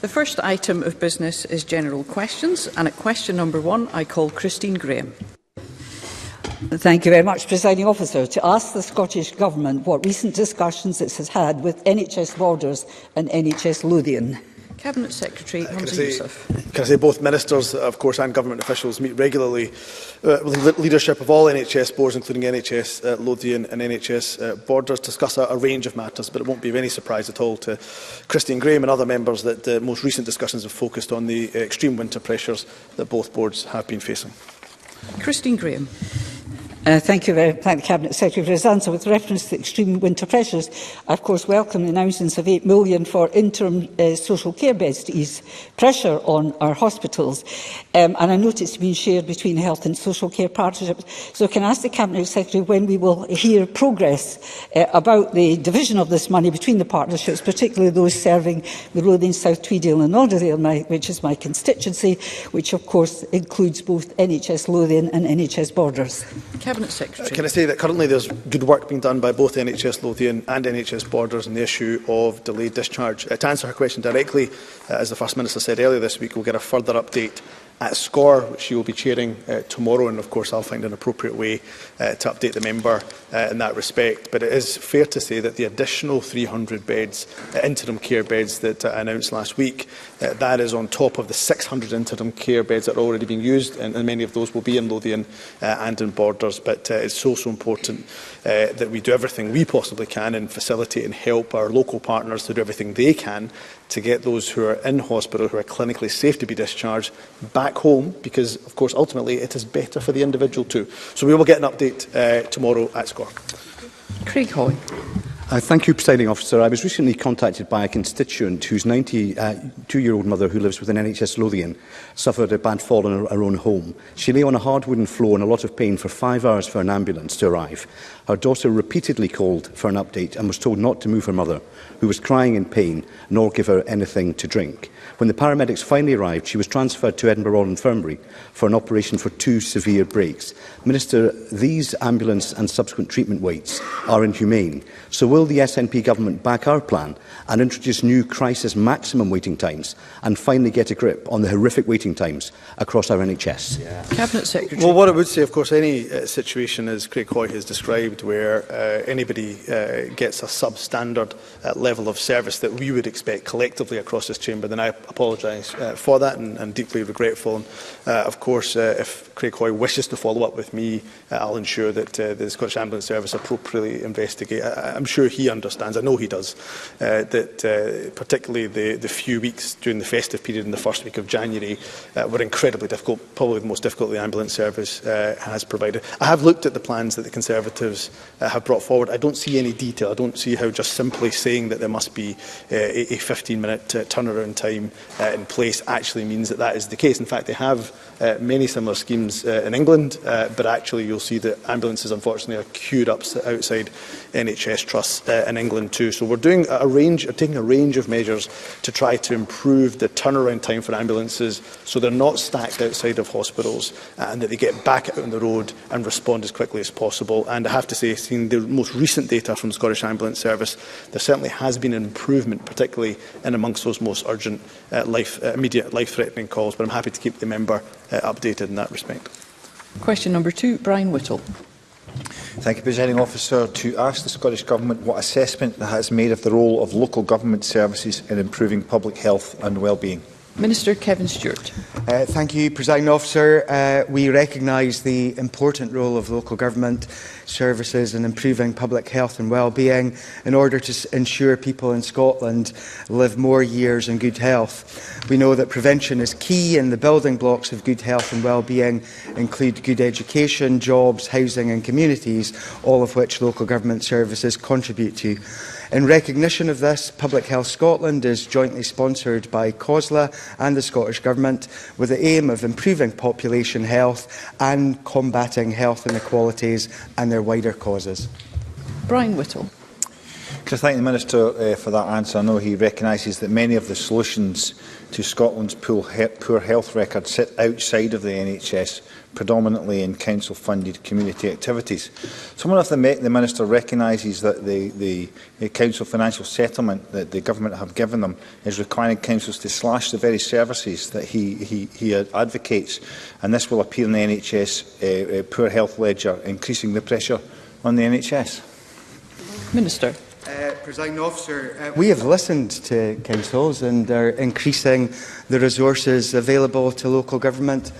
The first item of business is general questions, and at question number 1, I call Christine Grahame. Thank you very much, Presiding Officer. To ask the Scottish Government what recent discussions it has had with NHS Borders and NHS Lothian. Cabinet Secretary Hamza Youssef. Can I say both ministers, of course, and government officials meet regularly with the leadership of all NHS boards, including NHS Lothian and NHS Borders, to discuss a range of matters, but it won't be of any surprise at all to Christine Grahame and other members that the most recent discussions have focused on the extreme winter pressures that both boards have been facing. Christine Grahame. Thank the Cabinet Secretary for his answer. With reference to the extreme winter pressures, I of course welcome the announcements of £8 million for interim social care beds to ease pressure on our hospitals. And I note it's been shared between health and social care partnerships. So can I ask the Cabinet Secretary when we will hear progress about the division of this money between the partnerships, particularly those serving the Lothian, South Tweedale and Lauderdale, which is my constituency, which of course includes both NHS Lothian and NHS Borders. Cabinet Secretary. Can I say that currently there's good work being done by both NHS Lothian and NHS Borders on the issue of delayed discharge. To answer her question directly, as the First Minister said earlier this week, we'll get a further update at SCORE, which she will be chairing tomorrow, and of course I'll find an appropriate way to update the member in that respect. But it is fair to say that the additional 300 beds, interim care beds that I announced last week, that is on top of the 600 interim care beds that are already being used, and many of those will be in Lothian and in Borders. But it's so important that we do everything we possibly can and facilitate and help our local partners to do everything they can to get those who are in hospital, who are clinically safe to be discharged, back home, because, of course, ultimately it is better for the individual too. So we will get an update tomorrow at SCORE. Craig Hoy. Thank you, Presiding Officer. I was recently contacted by a constituent whose 92-year-old mother, who lives with an NHS Lothian, suffered a bad fall in her own home. She lay on a hard wooden floor in a lot of pain for 5 hours for an ambulance to arrive. Her daughter repeatedly called for an update and was told not to move her mother, who was crying in pain, nor give her anything to drink. When the paramedics finally arrived, she was transferred to Edinburgh Royal Infirmary for an operation for 2 severe breaks. Minister, these ambulance and subsequent treatment waits are inhumane. So will the SNP government back our plan and introduce new crisis maximum waiting times and finally get a grip on the horrific waiting times across our NHS? Cabinet Secretary. Well, what I would say, of course, any situation, as Craig Hoy has described, where anybody gets a substandard level of service that we would expect collectively across this chamber, then I apologise for that and deeply regretful. And, of course, if Craig Hoy wishes to follow up with me, I'll ensure that the Scottish Ambulance Service appropriately investigate. I'm sure he understands, I know he does, that particularly the few weeks during the festive period in the first week of January were incredibly difficult, probably the most difficult the Ambulance Service has provided. I have looked at the plans that the Conservatives have brought forward. I don't see any detail. I don't see how just simply saying that there must be a 15-minute turnaround time in place actually means that that is the case. In fact, they have many similar schemes in England, but actually you'll see that ambulances unfortunately are queued up outside NHS trusts in England too. So we're doing taking a range of measures to try to improve the turnaround time for ambulances so they're not stacked outside of hospitals and that they get back out on the road and respond as quickly as possible. And I have to say, seeing the most recent data from the Scottish Ambulance Service, there certainly has been an improvement, particularly in amongst those most urgent, immediate life-threatening calls. But I'm happy to keep the member updated in that respect. Question number 2, Brian Whittle. Thank you, Presiding Officer. To ask the Scottish Government what assessment it has made of the role of local government services in improving public health and wellbeing. Minister Kevin Stewart. Thank you, Presiding Officer. We recognise the important role of local government services in improving public health and wellbeing in order to ensure people in Scotland live more years in good health. We know that prevention is key, and the building blocks of good health and wellbeing include good education, jobs, housing and communities, all of which local government services contribute to. In recognition of this, Public Health Scotland is jointly sponsored by COSLA and the Scottish Government with the aim of improving population health and combating health inequalities and their wider causes. Brian Whittle. Can I thank the Minister for that answer? I know he recognises that many of the solutions to Scotland's poor health record sit outside of the NHS predominantly in council-funded community activities. So I wonder if the Minister recognises that the council financial settlement that the government have given them is requiring councils to slash the very services that he advocates, and this will appear in the NHS poor health ledger, increasing the pressure on the NHS. Minister. Presiding Officer, we have listened to councils and are increasing the resources available to local government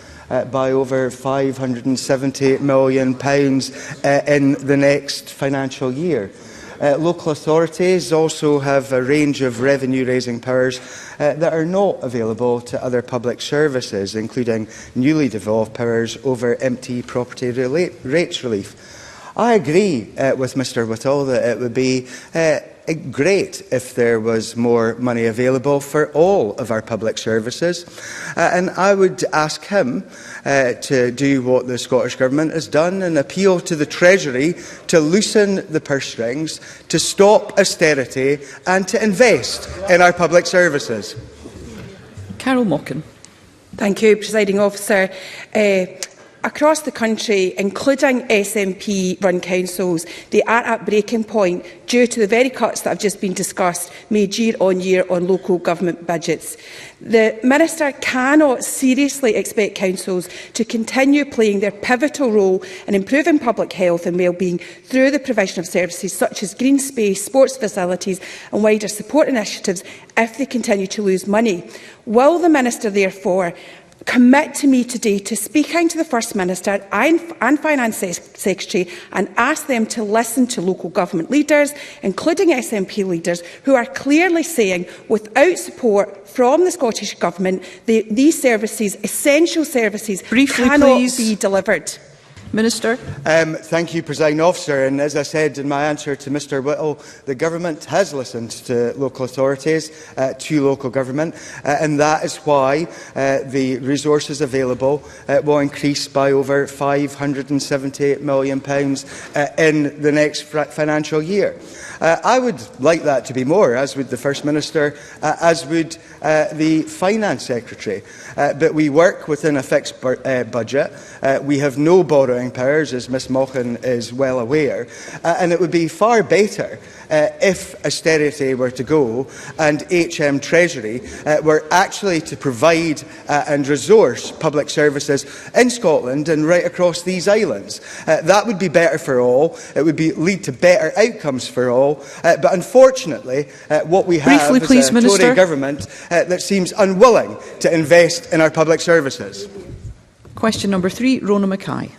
by over £570 million in the next financial year. Local authorities also have a range of revenue-raising powers that are not available to other public services, including newly devolved powers over empty property rates relief. I agree with Mr Whittle that it would be great if there was more money available for all of our public services, and I would ask him to do what the Scottish Government has done and appeal to the Treasury to loosen the purse strings, to stop austerity and to invest in our public services. Carol Mockin. Thank you, Presiding Officer. Across the country, including SNP-run councils, they are at breaking point due to the very cuts that have just been discussed, made year on local government budgets. The Minister cannot seriously expect councils to continue playing their pivotal role in improving public health and wellbeing through the provision of services such as green space, sports facilities and wider support initiatives if they continue to lose money. Will the Minister therefore commit to me today to speaking to the First Minister and Finance Secretary and ask them to listen to local government leaders, including SNP leaders, who are clearly saying without support from the Scottish Government, these services, essential services, cannot be delivered. Minister. Thank you, Presiding Officer. And as I said in my answer to Mr Whittle, the Government has listened to local authorities, to local government, and that is why the resources available will increase by over £570 million in the next financial year. I would like that to be more, as would the First Minister, as would the Finance Secretary. But we work within a fixed budget. We have no borrowing powers, as Ms Mochan is well aware, and it would be far better if austerity were to go and HM Treasury were actually to provide and resource public services in Scotland and right across these islands. That would be better for all. It would lead to better outcomes for all. But unfortunately, what we have is a Tory government that seems unwilling to invest in our public services. Question number 3, Rona Mackay.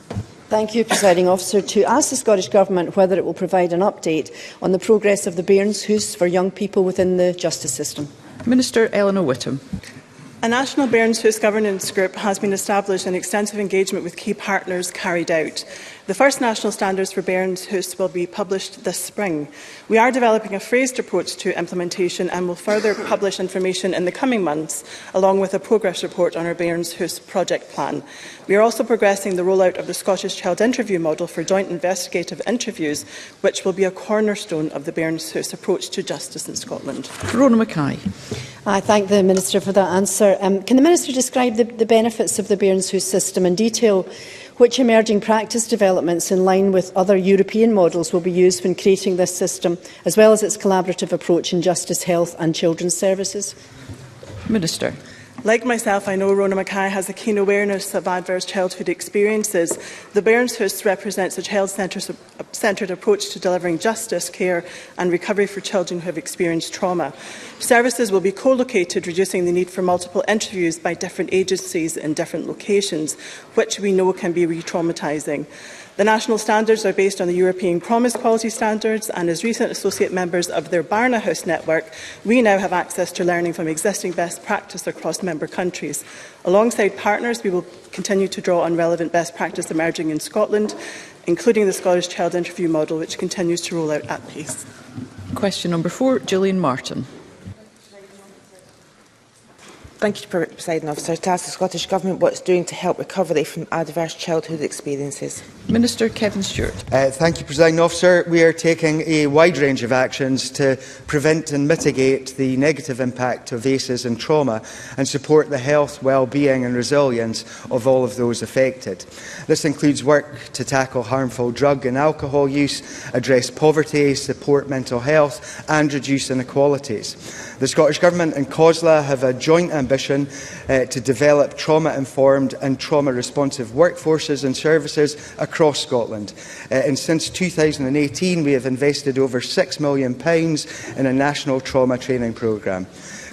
Thank you, Presiding Officer. To ask the Scottish Government whether it will provide an update on the progress of the Bairns Hoose for young people within the justice system. Minister Eleanor Whittam. A national Bairns Hoose governance group has been established and extensive engagement with key partners carried out. The first national standards for Bairns Hoose will be published this spring. We are developing a phased approach to implementation and will further publish information in the coming months, along with a progress report on our Bairns Hoose project plan. We are also progressing the rollout of the Scottish Child Interview Model for joint investigative interviews, which will be a cornerstone of the Bairns Hoose approach to justice in Scotland. Rona Mackay. I thank the Minister for that answer. Can the Minister describe the benefits of the Bairns Hoose system and detail which emerging practice developments in line with other European models will be used when creating this system, as well as its collaborative approach in justice, health and children's services? Minister. Like myself, I know Rona Mackay has a keen awareness of adverse childhood experiences. The Bairns Hoose represents a child-centred approach to delivering justice, care and recovery for children who have experienced trauma. Services will be co-located, reducing the need for multiple interviews by different agencies in different locations, which we know can be re-traumatising. The national standards are based on the European Promise Quality Standards, and as recent associate members of their Bairns Hoose network, we now have access to learning from existing best practice across member countries. Alongside partners, we will continue to draw on relevant best practice emerging in Scotland, including the Scottish Child Interview Model, which continues to roll out at pace. Question number 4, Gillian Martin. Thank you, Presiding Officer. To ask the Scottish Government what it's doing to help recovery from adverse childhood experiences. Minister Kevin Stewart. Thank you, Presiding Officer. We are taking a wide range of actions to prevent and mitigate the negative impact of ACEs and trauma and support the health, well-being and resilience of all of those affected. This includes work to tackle harmful drug and alcohol use, address poverty, support mental health and reduce inequalities. The Scottish Government and COSLA have a joint ambition to develop trauma-informed and trauma-responsive workforces and services across Scotland. And since 2018, we have invested over £6 million in a national trauma training programme.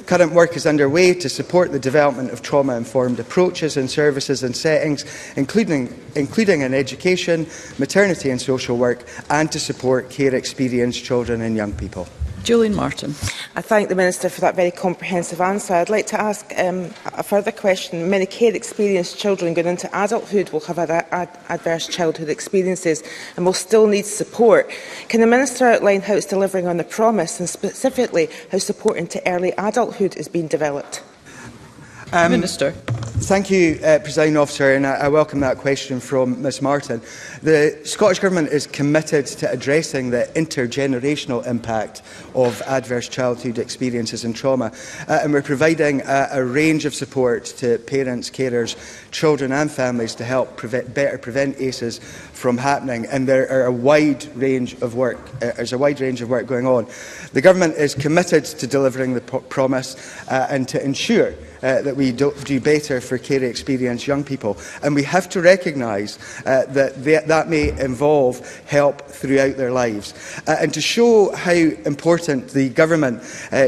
Current work is underway to support the development of trauma-informed approaches and services and settings, including in education, maternity and social work, and to support care-experienced children and young people. Gillian Martin. I thank the Minister for that very comprehensive answer. I'd like to ask a further question. Many care-experienced children going into adulthood will have adverse childhood experiences and will still need support. Can the Minister outline how it's delivering on the promise and specifically how support into early adulthood is being developed? Minister. Thank you, Presiding Officer, and I welcome that question from Ms Martin. The Scottish Government is committed to addressing the intergenerational impact of adverse childhood experiences and trauma, and we're providing a range of support to parents, carers, children and families to help better prevent ACEs from happening, and there are a wide range of work. There's a wide range of work going on. The Government is committed to delivering the promise and to ensure that we do better for care-experienced young people. And we have to recognise that may involve help throughout their lives. And to show how important the Government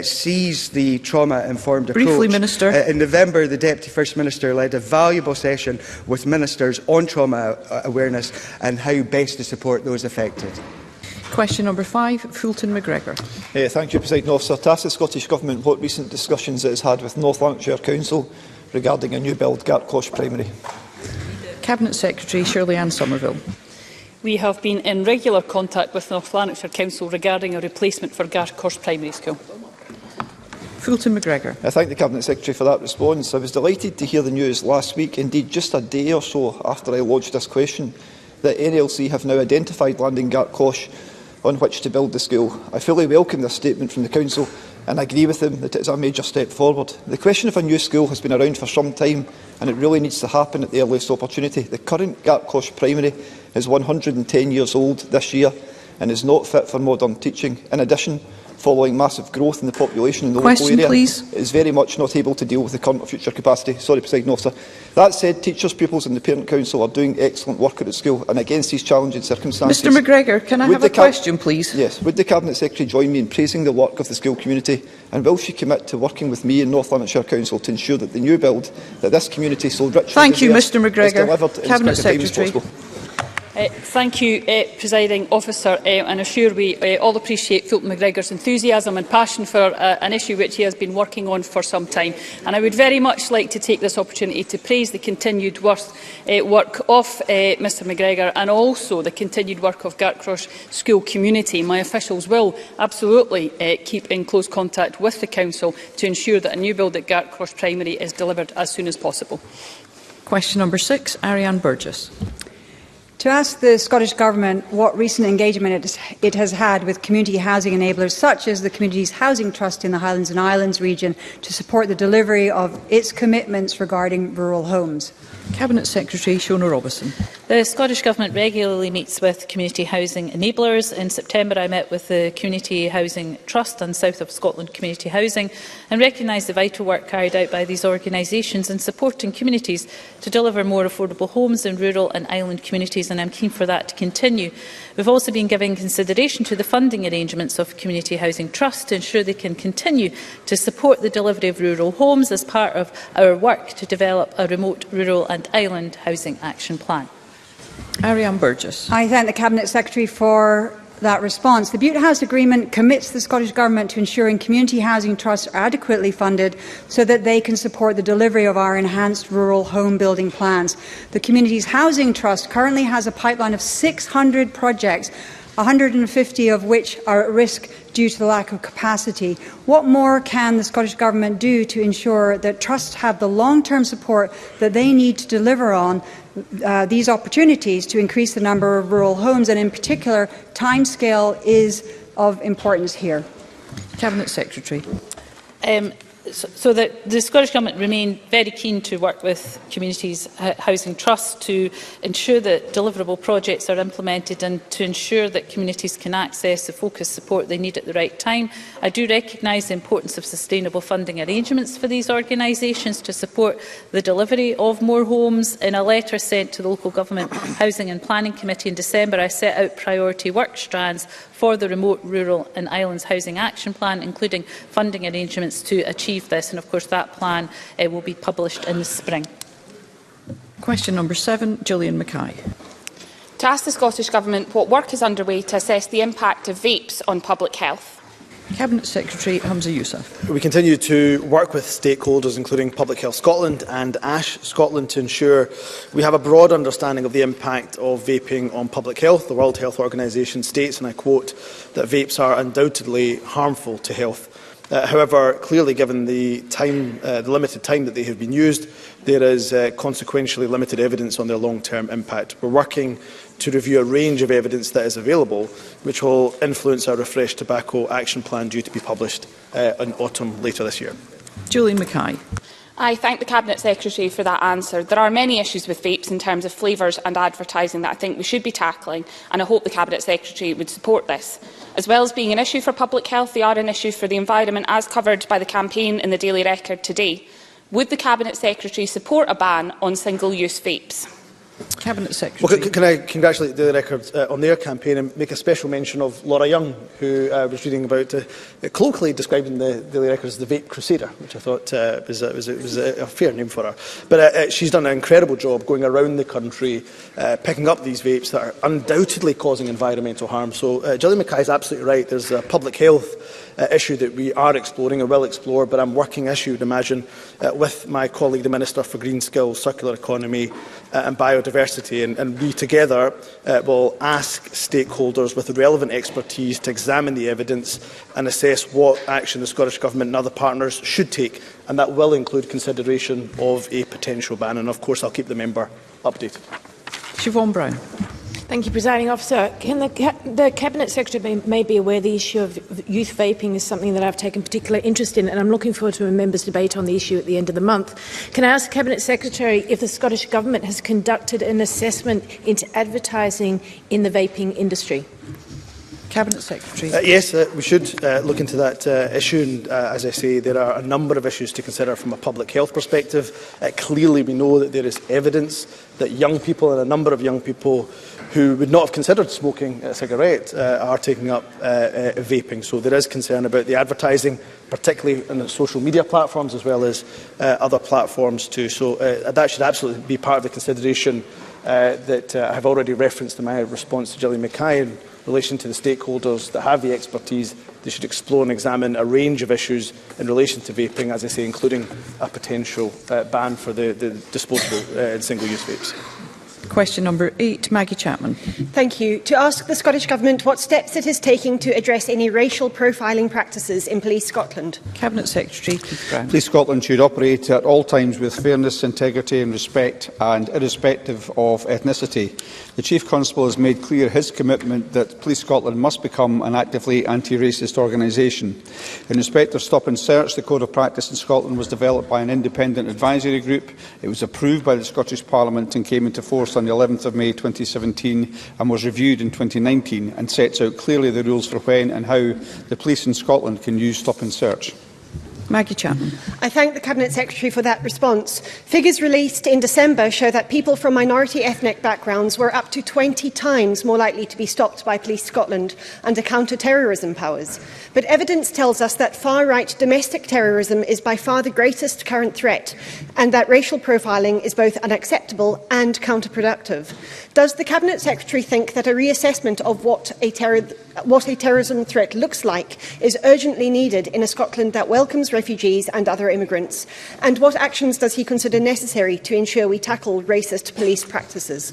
sees the trauma-informed approach, briefly, Minister. In November, the Deputy First Minister led a valuable session with ministers on trauma awareness and how best to support those affected. Question number 5, Fulton MacGregor. Thank you, Presiding Officer. To ask the Scottish Government what recent discussions it has had with North Lanarkshire Council regarding a new build Gartcosh Primary. Cabinet Secretary Shirley-Ann Somerville. We have been in regular contact with North Lanarkshire Council regarding a replacement for Gartcosh Primary School. Fulton MacGregor. I thank the Cabinet Secretary for that response. I was delighted to hear the news last week, indeed just a day or so after I lodged this question, that NLC have now identified land in Gartcosh on which to build the school. I fully welcome this statement from the Council and agree with them that it is a major step forward. The question of a new school has been around for some time and it really needs to happen at the earliest opportunity. The current Gartcosh Primary is 110 years old this year and is not fit for modern teaching. In addition, following massive growth in the population in the local area, please. It is very much not able to deal with the current or future capacity. Sorry, Presiding Officer. That said, teachers, pupils and the Parent Council are doing excellent work at the school, and against these challenging circumstances... Mr MacGregor, can I have a question, please? Yes. Would the Cabinet Secretary join me in praising the work of the school community, and will she commit to working with me and North Lanarkshire Council to ensure that the new build that this community so richly Thank you, deserves Mr MacGregor. is delivered in Cabinet as quick a time as Secretary. possible? Thank you, Presiding Officer, and assure we all appreciate Fulton MacGregor's enthusiasm and passion for an issue which he has been working on for some time. And I would very much like to take this opportunity to praise the continued work of Mr MacGregor and also the continued work of Gartcosh School community. My officials will absolutely keep in close contact with the Council to ensure that a new build at Gartcosh Primary is delivered as soon as possible. Question number 6, Ariane Burgess. To ask the Scottish Government what recent engagement it has had with community housing enablers such as the Communities Housing Trust in the Highlands and Islands region to support the delivery of its commitments regarding rural homes. Cabinet Secretary Shona Robertson. The Scottish Government regularly meets with community housing enablers. In September, I met with the Community Housing Trust and South of Scotland Community Housing and recognised the vital work carried out by these organisations in supporting communities to deliver more affordable homes in rural and island communities, and I'm keen for that to continue. We've also been giving consideration to the funding arrangements of Community Housing Trust to ensure they can continue to support the delivery of rural homes as part of our work to develop a remote, rural and island housing action plan. Ariane Burgess. I thank the Cabinet Secretary for that response. The Butte House Agreement commits the Scottish Government to ensuring community housing trusts are adequately funded so that they can support the delivery of our enhanced rural home building plans. The Communities Housing Trust currently has a pipeline of 600 projects, 150 of which are at risk due to the lack of capacity. What more can the Scottish Government do to ensure that trusts have the long-term support that they need to deliver on these opportunities to increase the number of rural homes, and in particular, timescale is of importance here. Cabinet Secretary. So the Scottish Government remain very keen to work with Communities Housing Trust to ensure that deliverable projects are implemented and to ensure that communities can access the focused support they need at the right time. I do recognise the importance of sustainable funding arrangements for these organisations to support the delivery of more homes. In a letter sent to the Local Government Housing and Planning Committee in December, I set out priority work strands for the Remote, Rural and Islands Housing Action Plan, including funding arrangements to achieve this. And of course that plan will be published in the spring. Question number 7, Gillian Mackay. To ask the Scottish Government what work is underway to assess the impact of vapes on public health. Cabinet Secretary Hamza Yousaf. We continue to work with stakeholders, including Public Health Scotland and ASH Scotland, to ensure we have a broad understanding of the impact of vaping on public health. The World Health Organisation states, and I quote, that vapes are undoubtedly harmful to health. However, clearly given the limited time that they have been used, there is consequentially limited evidence on their long-term impact. We're working to review a range of evidence that is available, which will influence our refreshed tobacco action plan due to be published in autumn later this year. Julian Mackay. I thank the Cabinet Secretary for that answer. There are many issues with vapes in terms of flavours and advertising that I think we should be tackling, and I hope the Cabinet Secretary would support this. As well as being an issue for public health, they are an issue for the environment, as covered by the campaign in the Daily Record today. Would the Cabinet Secretary support a ban on single-use vapes? Cabinet Secretary. Well, can I congratulate the Record on their campaign and make a special mention of Laura Young, who I was reading about, colloquially describing the Daily Record as the Vape Crusader, which I thought was a fair name for her. But she's done an incredible job going around the country, picking up these vapes that are undoubtedly causing environmental harm. So Gillian Mackay is absolutely right. There's a public health issue that we are exploring and will explore, but I'm working, as you would imagine, with my colleague, the Minister for Green Skills, Circular Economy and Biodiversity, and we together will ask stakeholders with the relevant expertise to examine the evidence and assess what action the Scottish Government and other partners should take, and that will include consideration of a potential ban, and of course I'll keep the member updated. Siobhan Brown. Thank you, Presiding Officer. Can the Cabinet Secretary may be aware the issue of youth vaping is something that I've taken particular interest in, and I'm looking forward to a members' debate on the issue at the end of the month. Can I ask the Cabinet Secretary if the Scottish Government has conducted an assessment into advertising in the vaping industry? Cabinet Secretary. Yes, we should look into that issue. And, as I say, there are a number of issues to consider from a public health perspective. Clearly, we know that there is evidence that young people, and a number of young people who would not have considered smoking a cigarette, are taking up vaping. So there is concern about the advertising, particularly on the social media platforms as well as other platforms too. So that should absolutely be part of the consideration that I have already referenced in my response to Gillian Mackay in relation to the stakeholders that have the expertise. They should explore and examine a range of issues in relation to vaping, as I say, including a potential ban for the disposable and single-use vapes. Question number 8, Maggie Chapman. Thank you. To ask the Scottish Government what steps it is taking to address any racial profiling practices in Police Scotland. Cabinet Secretary Keith Brown. Police Scotland should operate at all times with fairness, integrity and respect, and irrespective of ethnicity. The Chief Constable has made clear his commitment that Police Scotland must become an actively anti-racist organisation. In respect of Stop and Search, the Code of Practice in Scotland was developed by an independent advisory group. It was approved by the Scottish Parliament and came into force on the 11th of May 2017 and was reviewed in 2019 and sets out clearly the rules for when and how the police in Scotland can use Stop and Search. Maggie Chapman. I thank the Cabinet Secretary for that response. Figures released in December show that people from minority ethnic backgrounds were up to 20 times more likely to be stopped by Police Scotland under counter-terrorism powers. But evidence tells us that far-right domestic terrorism is by far the greatest current threat, and that racial profiling is both unacceptable and counterproductive. Does the Cabinet Secretary think that a reassessment of what a terrorism threat looks like is urgently needed in a Scotland that welcomes refugees and other immigrants? And what actions does he consider necessary to ensure we tackle racist police practices?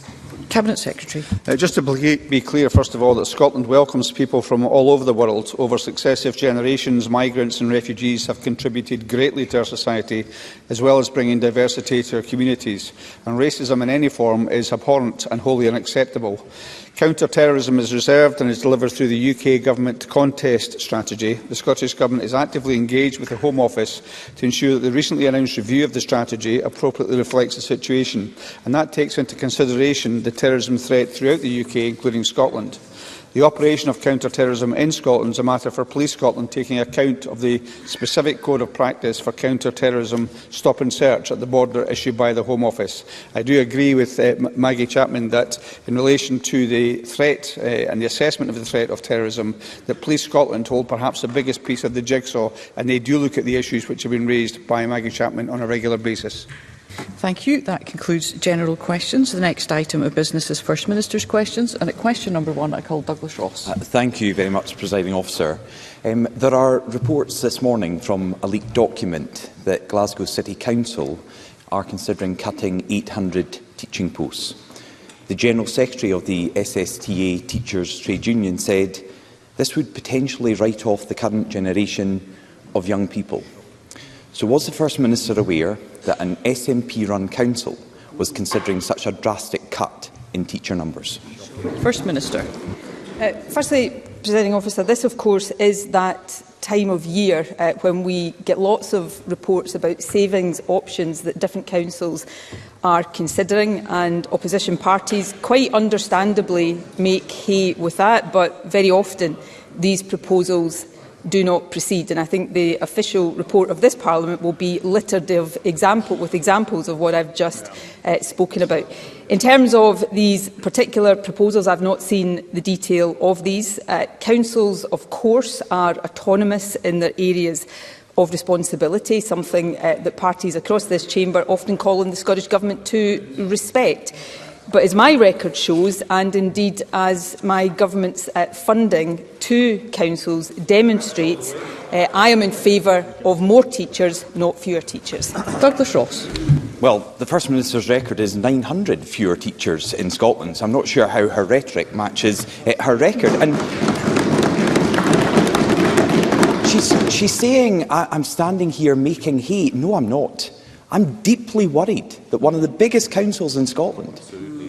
Cabinet Secretary. Just to be clear, first of all, that Scotland welcomes people from all over the world. Over successive generations, migrants and refugees have contributed greatly to our society, as well as bringing diversity to our communities. And racism in any form is abhorrent and wholly unacceptable. Counter-terrorism is reserved and is delivered through the UK Government Contest Strategy. The Scottish Government is actively engaged with the Home Office to ensure that the recently announced review of the strategy appropriately reflects the situation, and that takes into consideration the terrorism threat throughout the UK, including Scotland. The operation of counter-terrorism in Scotland is a matter for Police Scotland, taking account of the specific code of practice for counter-terrorism stop and search at the border issued by the Home Office. I do agree with Maggie Chapman that in relation to the threat and the assessment of the threat of terrorism, that Police Scotland hold perhaps the biggest piece of the jigsaw, and they do look at the issues which have been raised by Maggie Chapman on a regular basis. Thank you. That concludes general questions. The next item of business is First Minister's questions. And at question number 1, I call Douglas Ross. Thank you very much, Presiding Officer. There are reports this morning from a leaked document that Glasgow City Council are considering cutting 800 teaching posts. The General Secretary of the SSTA Teachers Trade Union said this would potentially write off the current generation of young people. So was the First Minister aware that an SNP-run council was considering such a drastic cut in teacher numbers? First Minister. Firstly, Presiding Officer, this of course is that time of year when we get lots of reports about savings options that different councils are considering, and opposition parties quite understandably make hay with that, but very often these proposals do not proceed. And I think the official report of this Parliament will be littered with examples of what I've just spoken about. In terms of these particular proposals, I've not seen the detail of these. Councils, of course, are autonomous in their areas of responsibility, something that parties across this chamber often call on the Scottish Government to respect. But as my record shows, and indeed as my government's funding to councils demonstrates, I am in favour of more teachers, not fewer teachers. Douglas Ross. Well, the First Minister's record is 900 fewer teachers in Scotland, so I'm not sure how her rhetoric matches her record. And she's saying, I'm standing here making hay. No, I'm not. I'm deeply worried that one of the biggest councils in Scotland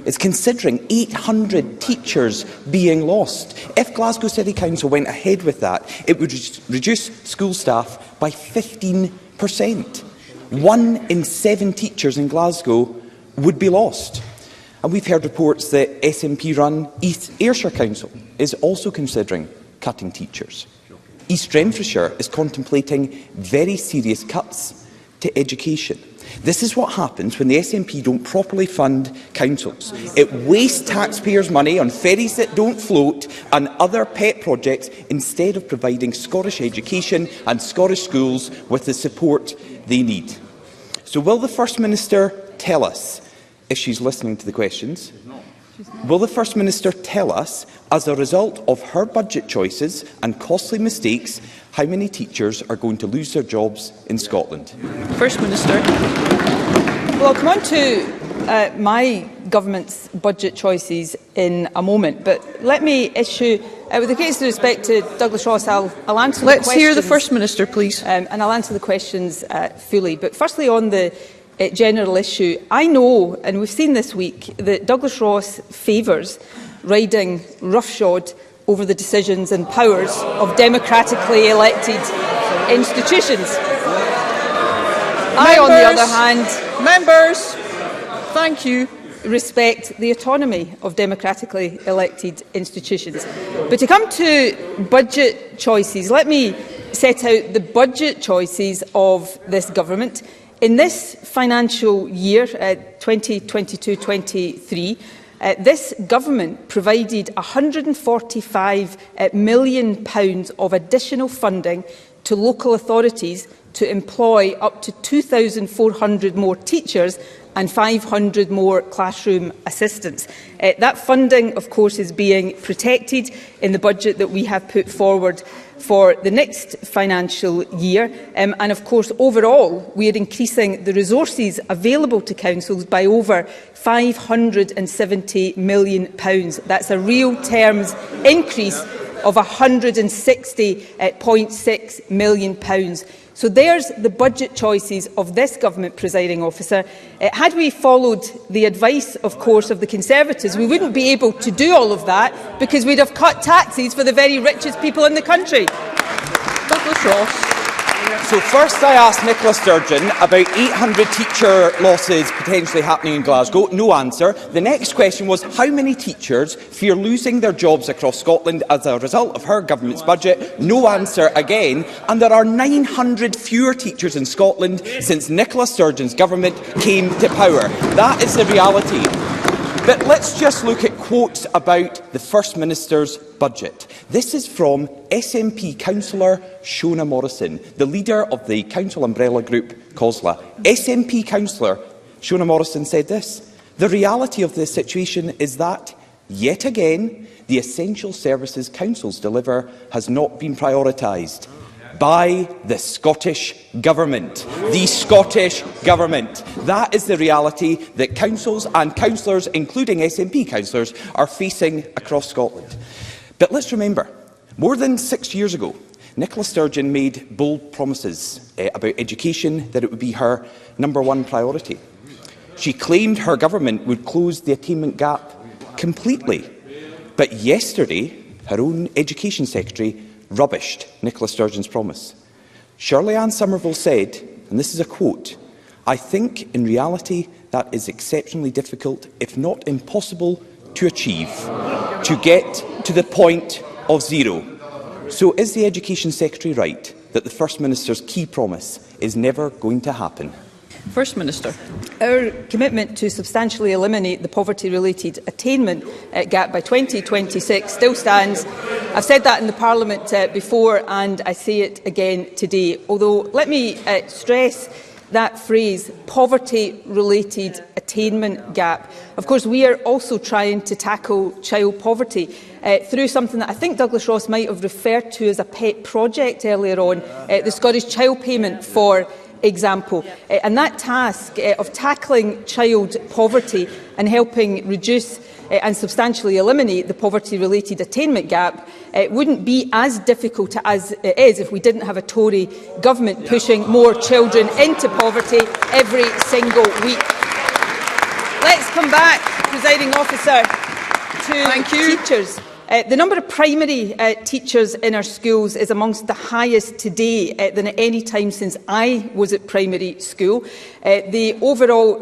is considering 800 teachers being lost. If Glasgow City Council went ahead with that, it would reduce school staff by 15%. 1 in 7 teachers in Glasgow would be lost. And we've heard reports that SNP-run East Ayrshire Council is also considering cutting teachers. East Renfrewshire is contemplating very serious cuts to education. This is what happens when the SNP don't properly fund councils. It wastes taxpayers' money on ferries that don't float and other pet projects instead of providing Scottish education and Scottish schools with the support they need. So will the First Minister tell us, if she's listening to the questions, will the First Minister tell us, as a result of her budget choices and costly mistakes, how many teachers are going to lose their jobs in Scotland? First Minister. Well, I'll come on to my government's budget choices in a moment, but let me issue, with the greatest respect to Douglas Ross, I'll answer the questions. Let's hear the First Minister, please. And I'll answer the questions fully. But firstly, on the general issue, I know, and we've seen this week, that Douglas Ross favours riding roughshod over the decisions and powers of democratically elected institutions. I, on the other hand, thank you, respect the autonomy of democratically elected institutions. But to come to budget choices, let me set out the budget choices of this government. In this financial year, 2022-23, this government provided £145 million of additional funding to local authorities to employ up to 2,400 more teachers and 500 more classroom assistants. That funding, of course, is being protected in the budget that we have put forward for the next financial year. And of course, overall, we are increasing the resources available to councils by over £570 million. That's a real terms increase of £160.6 million. So there's the budget choices of this government, presiding officer. Had we followed the advice, of course, of the Conservatives, we wouldn't be able to do all of that because we'd have cut taxes for the very richest people in the country. Douglas Ross. So first I asked Nicola Sturgeon about 800 teacher losses potentially happening in Glasgow. No answer. The next question was how many teachers fear losing their jobs across Scotland as a result of her government's budget. No answer again. And there are 900 fewer teachers in Scotland since Nicola Sturgeon's government came to power. That is the reality. But let's just look at quotes about the First Minister's budget. This is from SNP councillor Shona Morrison, the leader of the council umbrella group COSLA. SNP councillor Shona Morrison said this: "The reality of this situation is that, yet again, the essential services councils deliver has not been prioritised by the Scottish Government." The Scottish Government. That is the reality that councils and councillors, including SNP councillors, are facing across Scotland. But let's remember, more than 6 years ago, Nicola Sturgeon made bold promises about education, that it would be her #1 priority. She claimed her government would close the attainment gap completely. But yesterday, her own Education Secretary rubbished Nicola Sturgeon's promise. Shirley Ann Somerville said, and this is a quote, "I think in reality that is exceptionally difficult, if not impossible, to achieve, to get to the point of zero." So is the Education Secretary right that the First Minister's key promise is never going to happen? First Minister. Our commitment to substantially eliminate the poverty-related attainment gap by 2026 still stands. I've said that in the Parliament before, and I say it again today. Although, let me stress that phrase, poverty-related attainment gap. Of course, we are also trying to tackle child poverty through something that I think Douglas Ross might have referred to as a pet project earlier on, the Scottish Child Payment, for example. And that task of tackling child poverty and helping reduce and substantially eliminate the poverty-related attainment gap wouldn't be as difficult as it is if we didn't have a Tory government pushing more children into poverty every single week. Let's come back, presiding officer, to teachers. The number of primary teachers in our schools is amongst the highest today than at any time since I was at primary school. The overall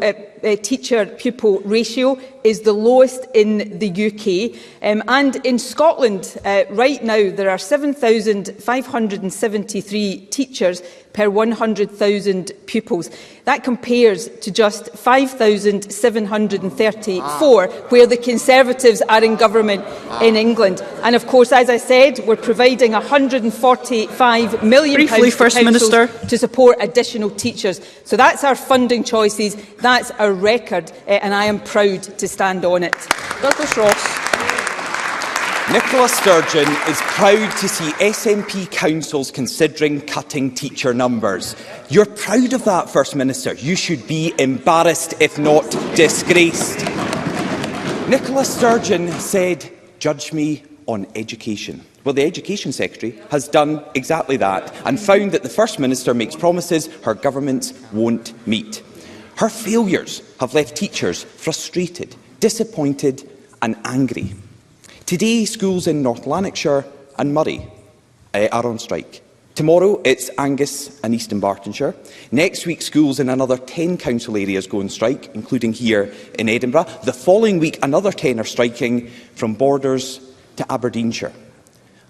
teacher-pupil ratio is the lowest in the UK. And in Scotland, right now, there are 7,573 teachers per 100,000 pupils. That compares to just 5,734, where the Conservatives are in government in England. And of course, as I said, we're providing £145 million to councils to support additional teachers. So that's our funding choices, that's our record, and I am proud to stand on it. Douglas Ross. Nicola Sturgeon is proud to see SNP councils considering cutting teacher numbers. You're proud of that, First Minister. You should be embarrassed, if not disgraced. Nicola Sturgeon said, "Judge me on education." Well, the Education Secretary has done exactly that and found that the First Minister makes promises her governments won't meet. Her failures have left teachers frustrated, disappointed and angry. Today, schools in North Lanarkshire and Moray are on strike. Tomorrow, it's Angus and East Bartonshire. Next week, schools in another 10 council areas go on strike, including here in Edinburgh. The following week, another 10 are striking from Borders to Aberdeenshire.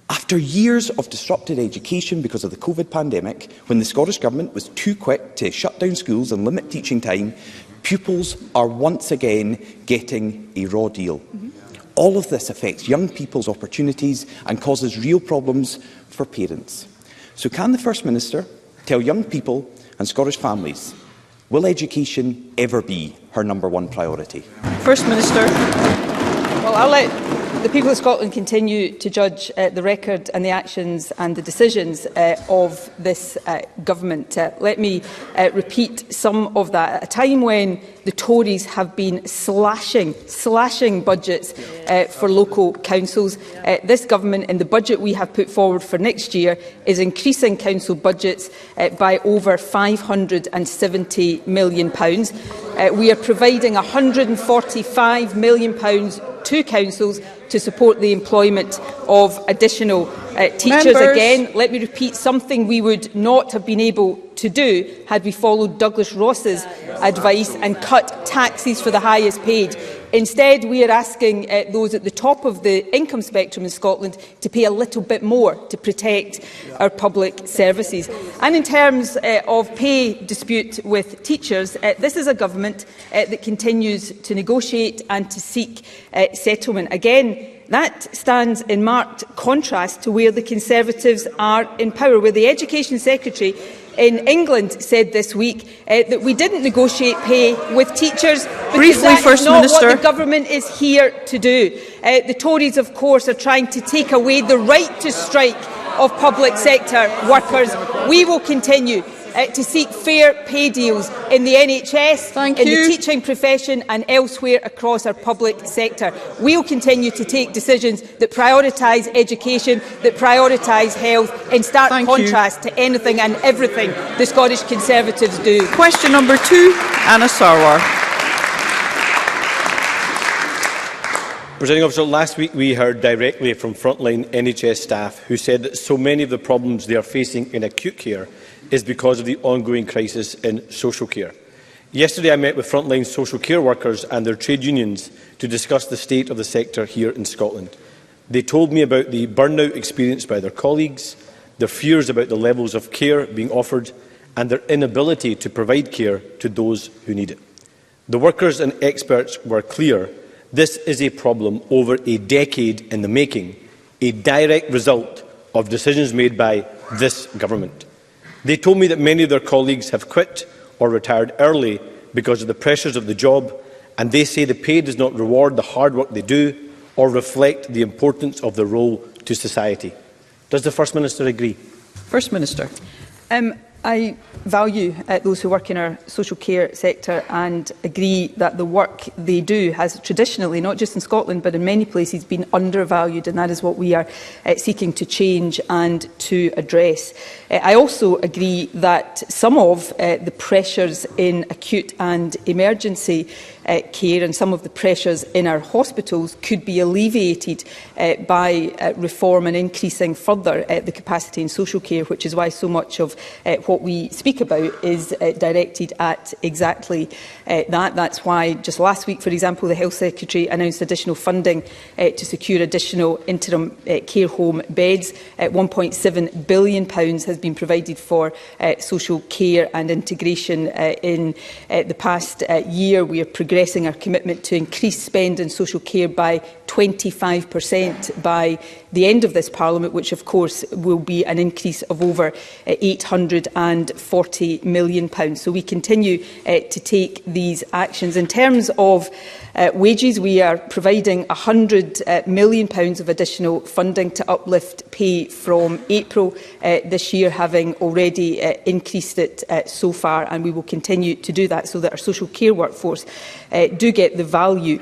After years of disrupted education because of the COVID pandemic, when the Scottish Government was too quick to shut down schools and limit teaching time, pupils are once again getting a raw deal. All of this affects young people's opportunities and causes real problems for parents. So can the First Minister tell young people and Scottish families, will education ever be her #1 priority? First Minister. Well, I'll let The people of Scotland continue to judge the record and the actions and the decisions of this government. Let me repeat some of that. At a time when the Tories have been slashing budgets for local councils, this government, in the budget we have put forward for next year, is increasing council budgets by over £570 million. We are providing £145 million to councils to support the employment of additional teachers. Members. Again, let me repeat, something we would not have been able to do had we followed Douglas Ross's advice and cut taxes for the highest paid. Instead, we are asking those at the top of the income spectrum in Scotland to pay a little bit more to protect our public services. And in terms of pay dispute with teachers, this is a government that continues to negotiate and to seek settlement. Again, that stands in marked contrast to where the Conservatives are in power, where the Education Secretary in England said this week that we didn't negotiate pay with teachers because that is not what the government is here to do. The Tories, of course, are trying to take away the right to strike of public sector workers. We will continue to seek fair pay deals in the NHS, the teaching profession and elsewhere across our public sector. We will continue to take decisions that prioritise education, that prioritise health, in stark contrast to anything and everything the Scottish Conservatives do. Question number 2, Anna Sarwar. Presiding Officer, last week we heard directly from frontline NHS staff who said that so many of the problems they are facing in acute care is because of the ongoing crisis in social care. Yesterday I met with frontline social care workers and their trade unions to discuss the state of the sector here in Scotland. They told me about the burnout experienced by their colleagues, their fears about the levels of care being offered and their inability to provide care to those who need it. The workers and experts were clear. This is a problem over a decade in the making, a direct result of decisions made by this government. They told me that many of their colleagues have quit or retired early because of the pressures of the job, and they say the pay does not reward the hard work they do or reflect the importance of their role to society. Does the First Minister agree? First Minister. I value those who work in our social care sector and agree that the work they do has traditionally, not just in Scotland but in many places, been undervalued, and that is what we are seeking to change and to address. I also agree that some of the pressures in acute and emergency care and some of the pressures in our hospitals could be alleviated by reform and increasing further the capacity in social care, which is why so much of what we speak about is directed at exactly that. That's why just last week, for example, the Health Secretary announced additional funding to secure additional interim care home beds. £1.7 billion has been provided for social care and integration in the past year. We are progressing our commitment to increase spend in social care by 25% by the end of this Parliament, which of course will be an increase of over £840 million. So we continue to take these actions. In terms of wages, we are providing £100 million of additional funding to uplift pay from April this year, having already increased it so far, and we will continue to do that so that our social care workforce do get the value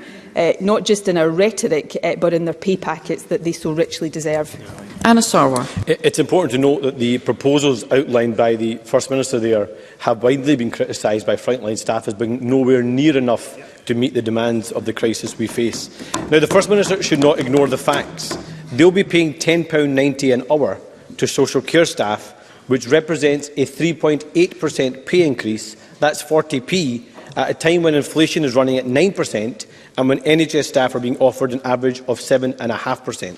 not just in our rhetoric but in their pay packets that they so richly deserve. Anna Sarwar. It's important to note that the proposals outlined by the First Minister there have widely been criticised by frontline staff as being nowhere near enough to meet the demands of the crisis we face. Now, the First Minister should not ignore the facts. They'll be paying £10.90 an hour to social care staff, which represents a 3.8% pay increase. That's 40p at a time when inflation is running at 9% and when NHS staff are being offered an average of 7.5%.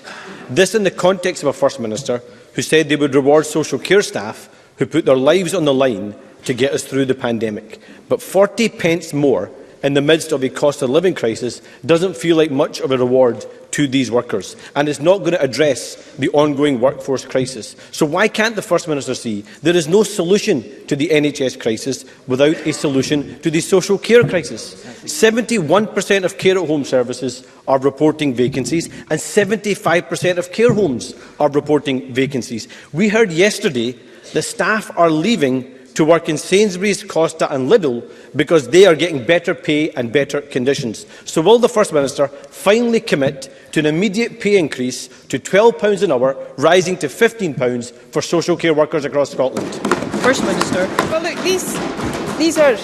This in the context of a First Minister who said they would reward social care staff who put their lives on the line to get us through the pandemic. But 40 pence more in the midst of a cost of living crisis doesn't feel like much of a reward to these workers, and it's not going to address the ongoing workforce crisis. So why can't the First Minister see there is no solution to the NHS crisis without a solution to the social care crisis? 71% of care at home services are reporting vacancies, and 75% of care homes are reporting vacancies. We heard yesterday that staff are leaving to work in Sainsbury's, Costa and Lidl because they are getting better pay and better conditions. So will the First Minister finally commit to an immediate pay increase to £12 an hour, rising to £15 for social care workers across Scotland? First Minister. Well, look, these are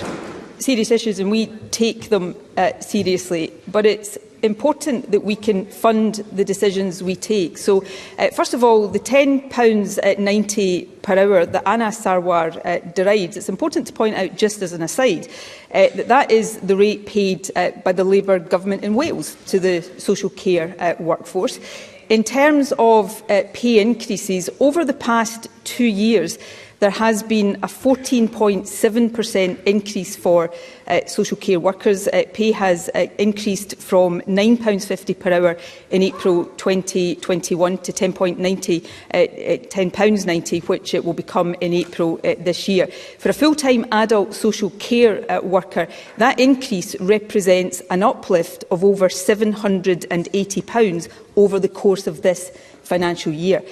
serious issues and we take them seriously, but it's important that we can fund the decisions we take. So, first of all, the £10.90 per hour that Anna Sarwar derides, it's important to point out, just as an aside, that is the rate paid by the Labour government in Wales to the social care workforce. In terms of pay increases, over the past 2 years, there has been a 14.7% increase for social care workers. Pay has increased from £9.50 per hour in April 2021 to £10.90, which it will become in April this year. For a full-time adult social care worker, that increase represents an uplift of over £780 over the course of this financial year.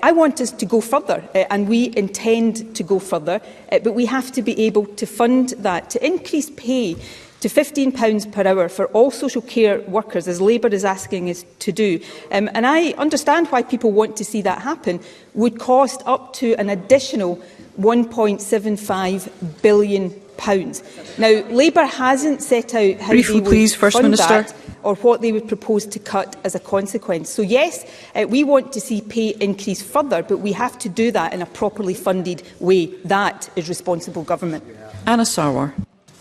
I want us to go further, and we intend to go further, but we have to be able to fund that, to increase pay to £15 per hour for all social care workers, as Labour is asking us to do. And I understand why people want to see that happen, would cost up to an additional £1.75 billion. Now, Labour hasn't set out how they would fund that, or what they would propose to cut as a consequence. So yes, we want to see pay increase further, but we have to do that in a properly funded way. That is responsible government. Anna Sarwar.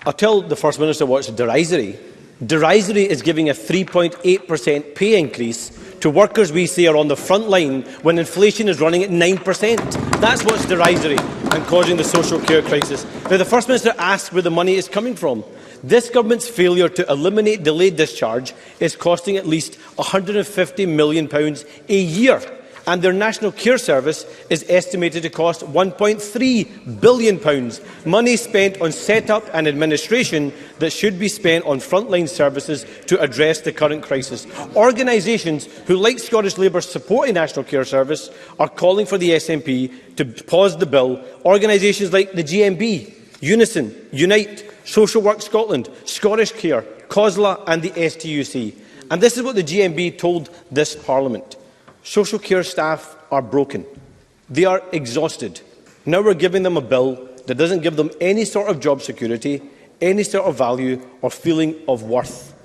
I'll tell the First Minister what's derisory. Derisory is giving a 3.8% pay increase to workers we say are on the front line when inflation is running at 9%. That's what's derisory and causing the social care crisis. Now, the First Minister asks where the money is coming from. This government's failure to eliminate delayed discharge is costing at least £150 million a year, and their National Care Service is estimated to cost £1.3 billion, money spent on set-up and administration that should be spent on frontline services to address the current crisis. Organisations who, like Scottish Labour, support a National Care Service are calling for the SNP to pause the bill. Organisations like the GMB, Unison, Unite, Social Work Scotland, Scottish Care, COSLA and the STUC. And this is what the GMB told this Parliament. Social care staff are broken. They are exhausted. Now we're giving them a bill that doesn't give them any sort of job security, any sort of value or feeling of worth.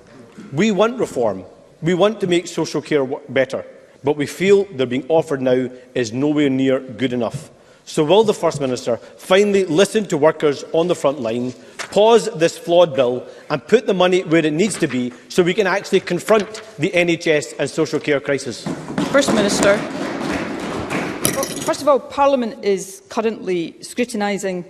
We want reform. We want to make social care better. But we feel they're being offered now is nowhere near good enough. So will the First Minister finally listen to workers on the front line, pause this flawed bill and put the money where it needs to be so we can actually confront the NHS and social care crisis? First Minister. Well, first of all, Parliament is currently scrutinising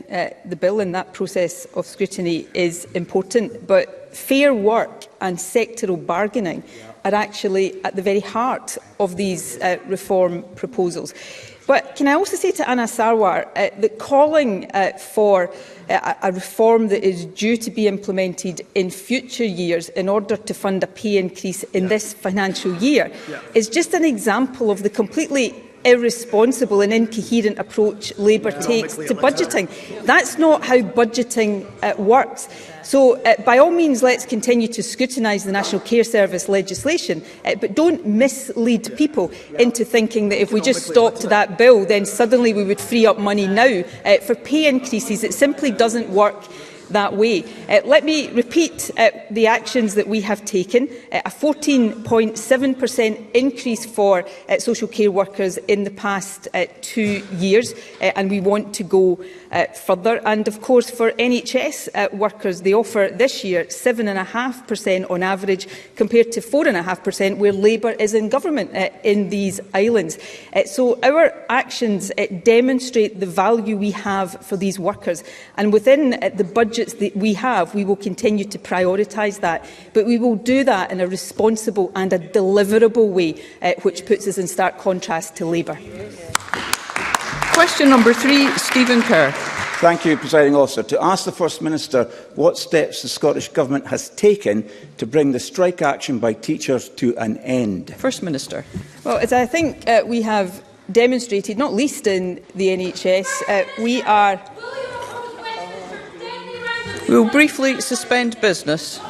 the bill, and that process of scrutiny is important. But fair work and sectoral bargaining are actually at the very heart of these reform proposals. But can I also say to Anna Sarwar that calling for a reform that is due to be implemented in future years in order to fund a pay increase in this financial year is just an example of the completely irresponsible and incoherent approach Labour takes to budgeting. That's not how budgeting works. So, by all means, let's continue to scrutinise the National Care Service legislation, but don't mislead people into thinking that if we just stopped that bill, then suddenly we would free up money now for pay increases. It simply doesn't work that way. Let me repeat the actions that we have taken. A 14.7% increase for social care workers in the past 2 years, and we want to go further. And of course, for NHS workers, they offer this year 7.5% on average, compared to 4.5% where Labour is in government in these islands. So our actions demonstrate the value we have for these workers, and within the budget budgets that we have, we will continue to prioritise that. But we will do that in a responsible and a deliverable way, which puts us in stark contrast to Labour. Question number 3, Stephen Kerr. Thank you, Presiding Officer. To ask the First Minister what steps the Scottish Government has taken to bring the strike action by teachers to an end. First Minister. Well, as I think we have demonstrated, not least in the NHS, we are... We will briefly suspend business.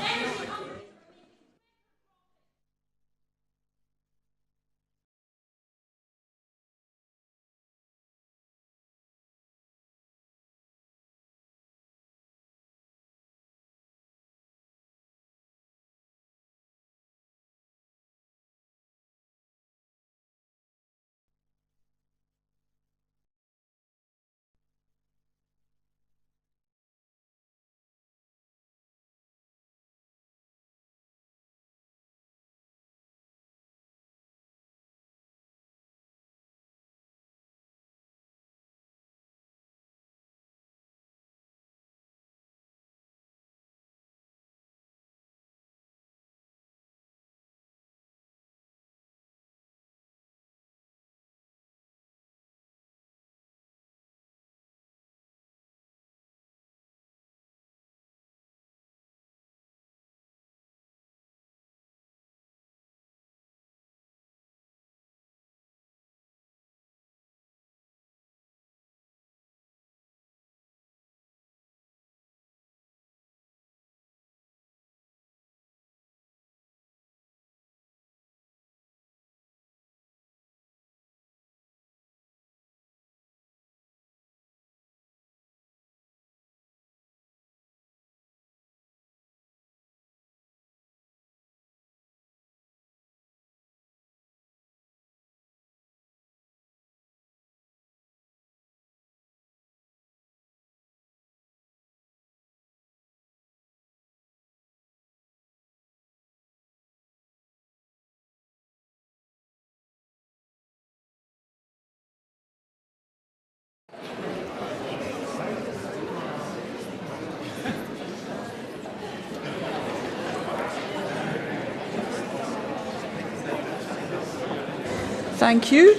Thank you.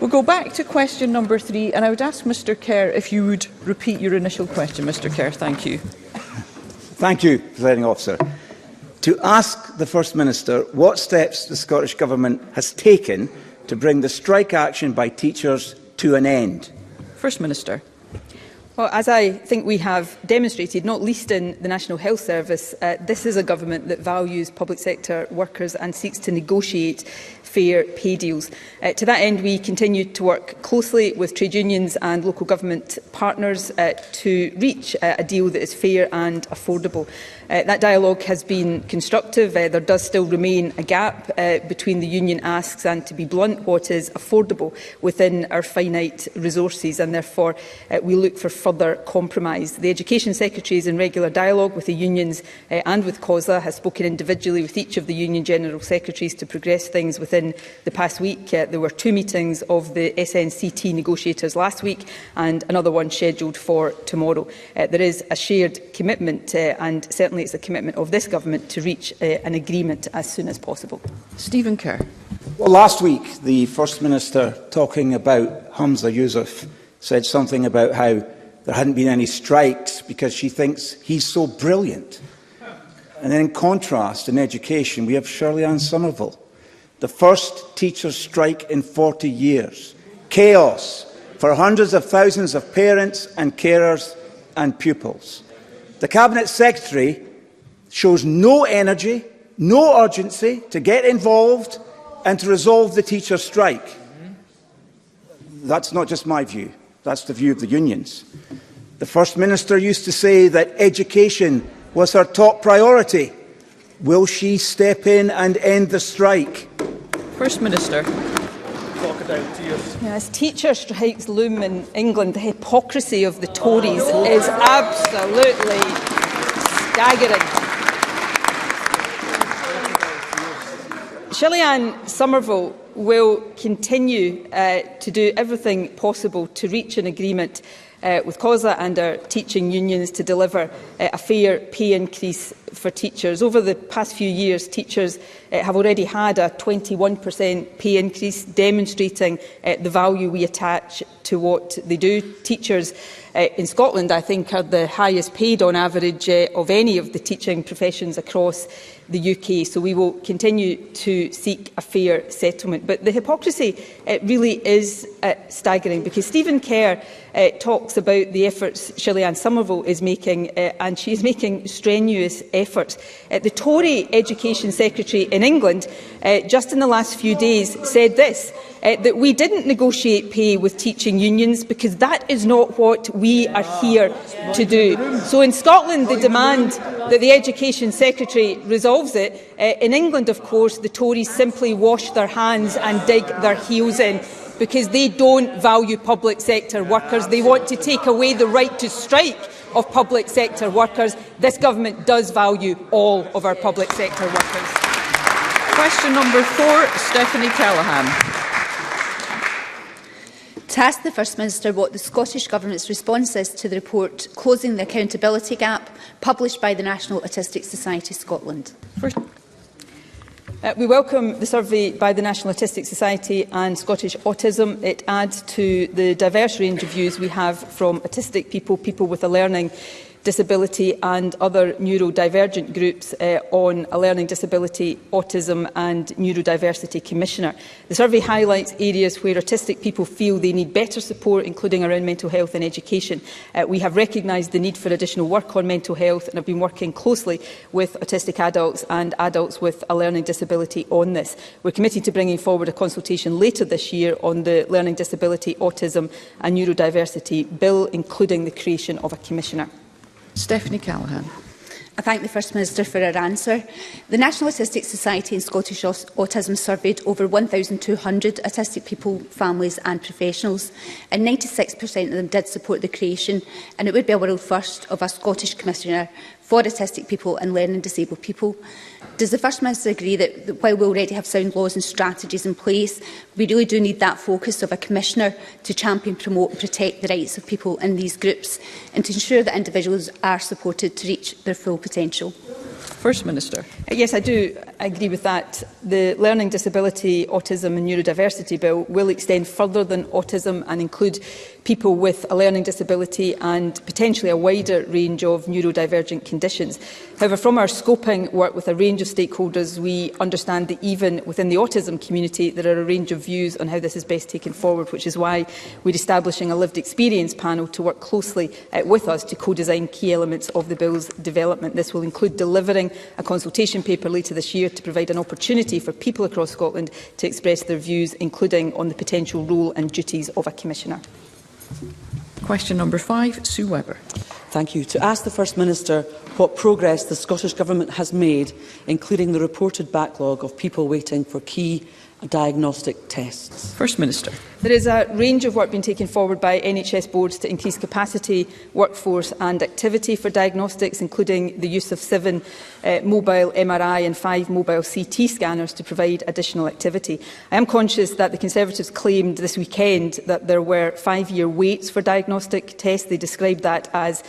We'll go back to question number 3, and I would ask Mr Kerr if you would repeat your initial question. Mr Kerr, thank you. Thank you, Presiding Officer. To ask the First Minister what steps the Scottish Government has taken to bring the strike action by teachers to an end. First Minister. Well, as I think we have demonstrated, not least in the National Health Service, this is a government that values public sector workers and seeks to negotiate fair pay deals. To that end, we continue to work closely with trade unions and local government partners to reach a deal that is fair and affordable. That dialogue has been constructive. There does still remain a gap between the union asks and, to be blunt, what is affordable within our finite resources, and therefore we look for further compromise. The Education Secretary is in regular dialogue with the unions and with COSLA, has spoken individually with each of the Union General Secretaries to progress things within the past week. There were 2 meetings of the SNCT negotiators last week and another one scheduled for tomorrow. There is a shared commitment and certainly it's a commitment of this government to reach an agreement as soon as possible. Stephen Kerr. Well, last week, the First Minister, talking about Hamza Yousaf, said something about how there hadn't been any strikes because she thinks he's so brilliant. And then in contrast, in education, we have Shirley-Ann Somerville. The first teachers' strike in 40 years. Chaos for hundreds of thousands of parents and carers and pupils. The Cabinet Secretary shows no energy, no urgency to get involved and to resolve the teachers' strike. That's not just my view. That's the view of the unions. The First Minister used to say that education was her top priority. Will she step in and end the strike? First Minister. As teacher strikes loom in England, the hypocrisy of the Tories is absolutely staggering. Shirley-Ann Somerville will continue to do everything possible to reach an agreement with COSLA and our teaching unions to deliver a fair pay increase for teachers. Over the past few years, teachers have already had a 21% pay increase, demonstrating the value we attach to what they do. Teachers in Scotland, I think, are the highest paid on average of any of the teaching professions across the UK, so we will continue to seek a fair settlement. But the hypocrisy really is staggering, because Stephen Kerr talks about the efforts Gillian Somerville is making, and she is making strenuous efforts. The Tory Education Secretary in England, just in the last few days, said this, that we didn't negotiate pay with teaching unions because that is not what we are here to do. So in Scotland, they demand that the Education Secretary resolves it. In England, of course, the Tories simply wash their hands and dig their heels in, because they don't value public sector workers. They want to take away the right to strike of public sector workers. This government does value all of our public sector workers. Question number 4, Stephanie Callaghan. To ask the First Minister what the Scottish Government's response is to the report Closing the Accountability Gap, published by the National Autistic Society Scotland. We welcome the survey by the National Autistic Society and Scottish Autism. It adds to the diverse range of views we have from autistic people, people with a learning disability and other neurodivergent groups on a learning disability, autism and neurodiversity commissioner. The survey highlights areas where autistic people feel they need better support, including around mental health and education. We have recognised the need for additional work on mental health and have been working closely with autistic adults and adults with a learning disability on this. We're committed to bringing forward a consultation later this year on the learning disability, autism and neurodiversity bill, including the creation of a commissioner. Stephanie Callaghan. I thank the First Minister for her answer. The National Autistic Society and Scottish Autism surveyed over 1,200 autistic people, families and professionals, and 96% of them did support the creation, and it would be a world first, of a Scottish Commissioner for autistic people and learning disabled people. Does the First Minister agree that while we already have sound laws and strategies in place, we really do need that focus of a Commissioner to champion, promote and protect the rights of people in these groups and to ensure that individuals are supported to reach their full potential? First Minister. Yes, I do agree with that. The Learning Disability, Autism and Neurodiversity Bill will extend further than autism and include people with a learning disability and potentially a wider range of neurodivergent conditions. However, from our scoping work with a range of stakeholders, we understand that even within the autism community there are a range of views on how this is best taken forward, which is why we're establishing a lived experience panel to work closely with us to co-design key elements of the bill's development. This will include delivering a consultation paper later this year to provide an opportunity for people across Scotland to express their views, including on the potential role and duties of a Commissioner. Question number 5, Sue Webber. Thank you. To ask the First Minister what progress the Scottish Government has made, including the reported backlog of people waiting for key diagnostic tests. First Minister. There is a range of work being taken forward by NHS boards to increase capacity, workforce and activity for diagnostics, including the use of 7 mobile MRI and 5 mobile CT scanners to provide additional activity. I am conscious that the Conservatives claimed this weekend that there were 5-year waits for diagnostic tests. They described that as,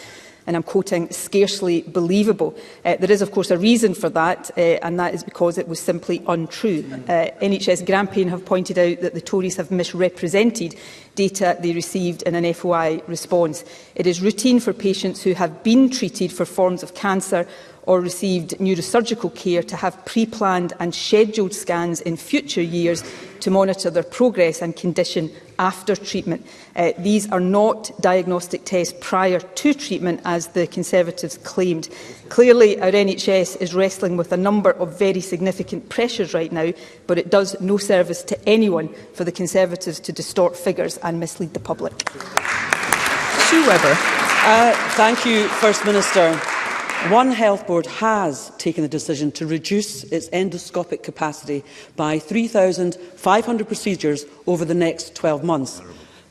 and I'm quoting, scarcely believable. There is, of course, a reason for that, and that is because it was simply untrue. NHS Grahame have pointed out that the Tories have misrepresented data they received in an FOI response. It is routine for patients who have been treated for forms of cancer or received neurosurgical care to have pre-planned and scheduled scans in future years to monitor their progress and condition after treatment. These are not diagnostic tests prior to treatment, as the Conservatives claimed. Clearly, our NHS is wrestling with a number of very significant pressures right now, but it does no service to anyone for the Conservatives to distort figures and mislead the public. Sue Webber. Thank you, First Minister. One Health Board has taken the decision to reduce its endoscopic capacity by 3,500 procedures over the next 12 months.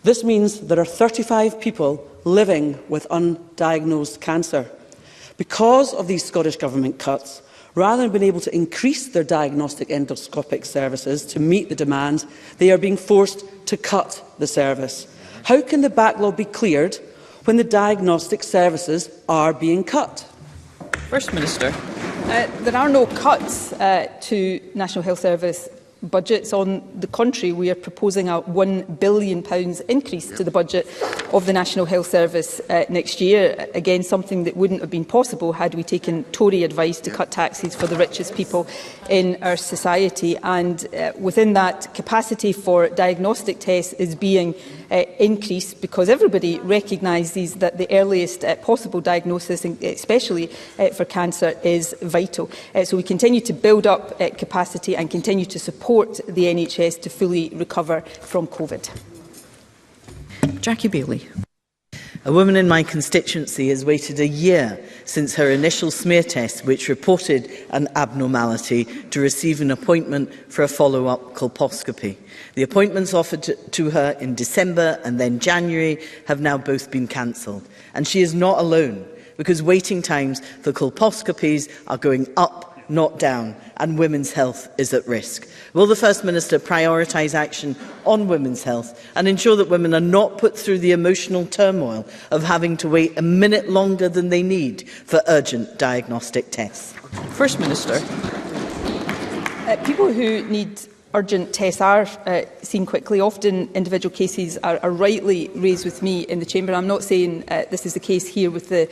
This means there are 35 people living with undiagnosed cancer. Because of these Scottish Government cuts, rather than being able to increase their diagnostic endoscopic services to meet the demand, they are being forced to cut the service. How can the backlog be cleared when the diagnostic services are being cut? First Minister. There are no cuts to National Health Service budgets. On the contrary, we are proposing a £1 billion increase to the budget of the National Health Service next year. Again, something that wouldn't have been possible had we taken Tory advice to cut taxes for the richest people in our society. And within that, capacity for diagnostic tests is being increased because everybody recognises that the earliest possible diagnosis, especially for cancer, is vital. So we continue to build up capacity and continue to support the NHS to fully recover from COVID. Jackie Bailey. A woman in my constituency has waited a year since her initial smear test, which reported an abnormality, to receive an appointment for a follow-up colposcopy. The appointments offered to her in December and then January have now both been cancelled. And she is not alone, because waiting times for colposcopies are going up, not down, and women's health is at risk. Will the First Minister prioritise action on women's health and ensure that women are not put through the emotional turmoil of having to wait a minute longer than they need for urgent diagnostic tests? First Minister. People who need urgent tests are seen quickly. Often individual cases are rightly raised with me in the Chamber. I'm not saying this is the case here with the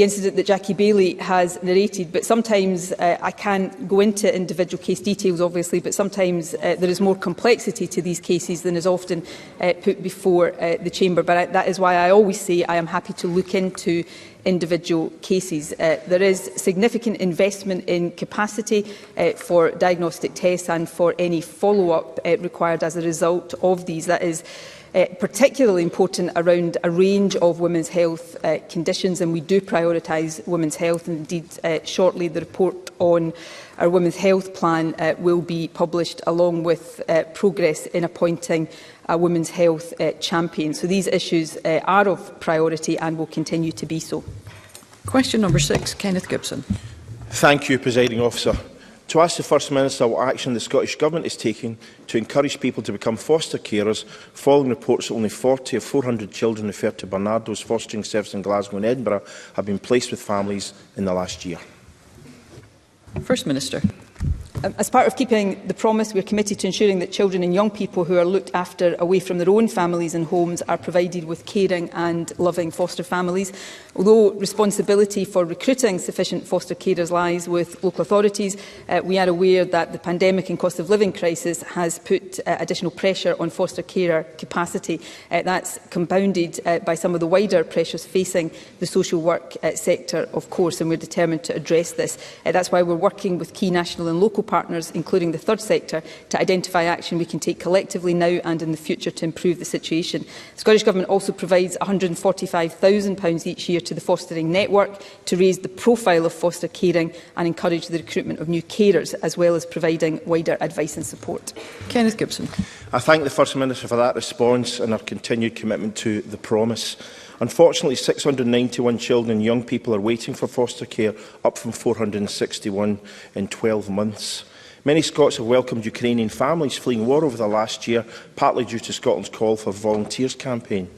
incident that Jackie Bailey has narrated, but sometimes I can't go into individual case details, obviously, but sometimes there is more complexity to these cases than is often put before the Chamber. But that is why I always say I am happy to look into individual cases. There is significant investment in capacity for diagnostic tests and for any follow-up required as a result of these. That is particularly important around a range of women's health conditions, and we do prioritise women's health. And indeed, shortly the report on our women's health plan will be published, along with progress in appointing a women's health champion. So these issues are of priority and will continue to be so. Question number 6, Kenneth Gibson. Thank you, Presiding Officer. To ask the First Minister what action the Scottish Government is taking to encourage people to become foster carers, following reports that only 40 of 400 children referred to Barnardo's fostering service in Glasgow and Edinburgh have been placed with families in the last year. First Minister. As part of keeping the promise, we are committed to ensuring that children and young people who are looked after away from their own families and homes are provided with caring and loving foster families. Although responsibility for recruiting sufficient foster carers lies with local authorities, we are aware that the pandemic and cost of living crisis has put additional pressure on foster carer capacity. That's compounded by some of the wider pressures facing the social work sector, of course, and we're determined to address this. That's why we're working with key national and local partners, including the third sector, to identify action we can take collectively now and in the future to improve the situation. The Scottish Government also provides £145,000 each year to the fostering network to raise the profile of foster caring and encourage the recruitment of new carers, as well as providing wider advice and support. Kenneth Gibson. I thank the First Minister for that response and our continued commitment to the promise. Unfortunately, 691 children and young people are waiting for foster care, up from 461 in 12 months. Many Scots have welcomed Ukrainian families fleeing war over the last year, partly due to Scotland's call for a volunteers campaign.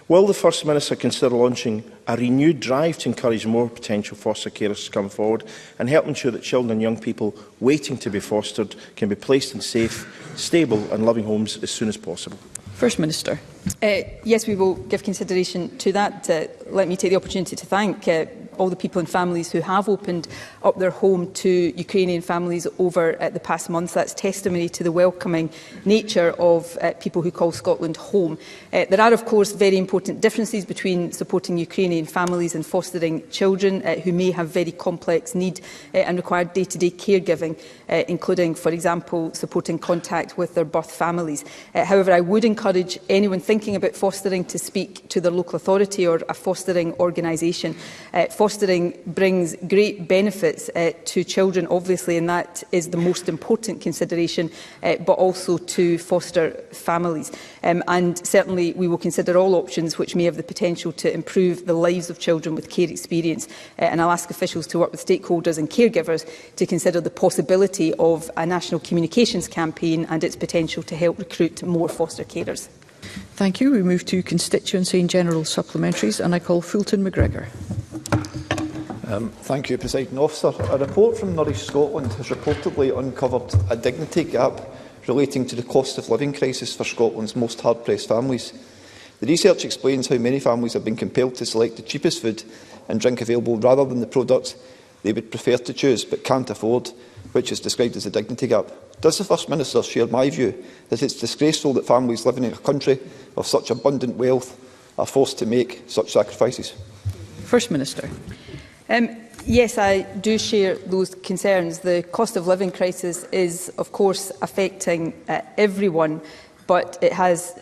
Will the First Minister consider launching a renewed drive to encourage more potential foster carers to come forward and help ensure that children and young people waiting to be fostered can be placed in safe, stable and loving homes as soon as possible? First Minister. Yes, we will give consideration to that. Let me take the opportunity to thank all the people and families who have opened up their home to Ukrainian families over the past months. That's testimony to the welcoming nature of people who call Scotland home. There are, of course, very important differences between supporting Ukrainian families and fostering children who may have very complex need and require day-to-day caregiving, including, for example, supporting contact with their birth families. However, I would encourage anyone thinking about fostering to speak to their local authority or a fostering organisation. Fostering brings great benefits to children, obviously, and that is the most important consideration, but also to foster families. And certainly we will consider all options which may have the potential to improve the lives of children with care experience. And I'll ask officials to work with stakeholders and caregivers to consider the possibility of a national communications campaign and its potential to help recruit more foster carers. Thank you. We move to constituency and general supplementaries, and I call Fulton MacGregor. Thank you, Presiding Officer. A report from Nourish Scotland has reportedly uncovered a dignity gap relating to the cost of living crisis for Scotland's most hard-pressed families. The research explains how many families have been compelled to select the cheapest food and drink available rather than the products they would prefer to choose but can't afford, which is described as a dignity gap. Does the First Minister share my view that it's disgraceful that families living in a country of such abundant wealth are forced to make such sacrifices? First Minister. Yes, I do share those concerns. The cost of living crisis is, of course, affecting everyone, but it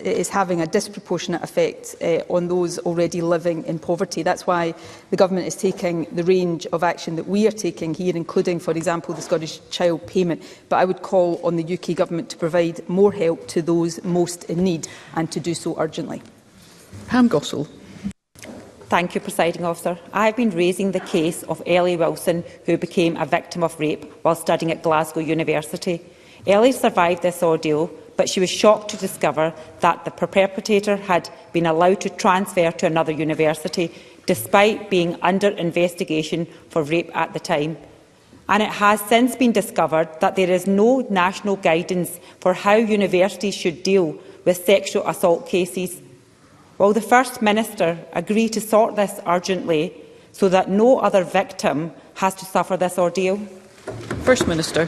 is having a disproportionate effect on those already living in poverty. That's why the Government is taking the range of action that we are taking here, including, for example, the Scottish Child Payment. But I would call on the UK Government to provide more help to those most in need, and to do so urgently. Pam Gossel. Thank you, Presiding Officer. I have been raising the case of Ellie Wilson, who became a victim of rape while studying at Glasgow University. Ellie survived this ordeal, but she was shocked to discover that the perpetrator had been allowed to transfer to another university, despite being under investigation for rape at the time. And it has since been discovered that there is no national guidance for how universities should deal with sexual assault cases. Will the First Minister agree to sort this urgently so that no other victim has to suffer this ordeal? First Minister.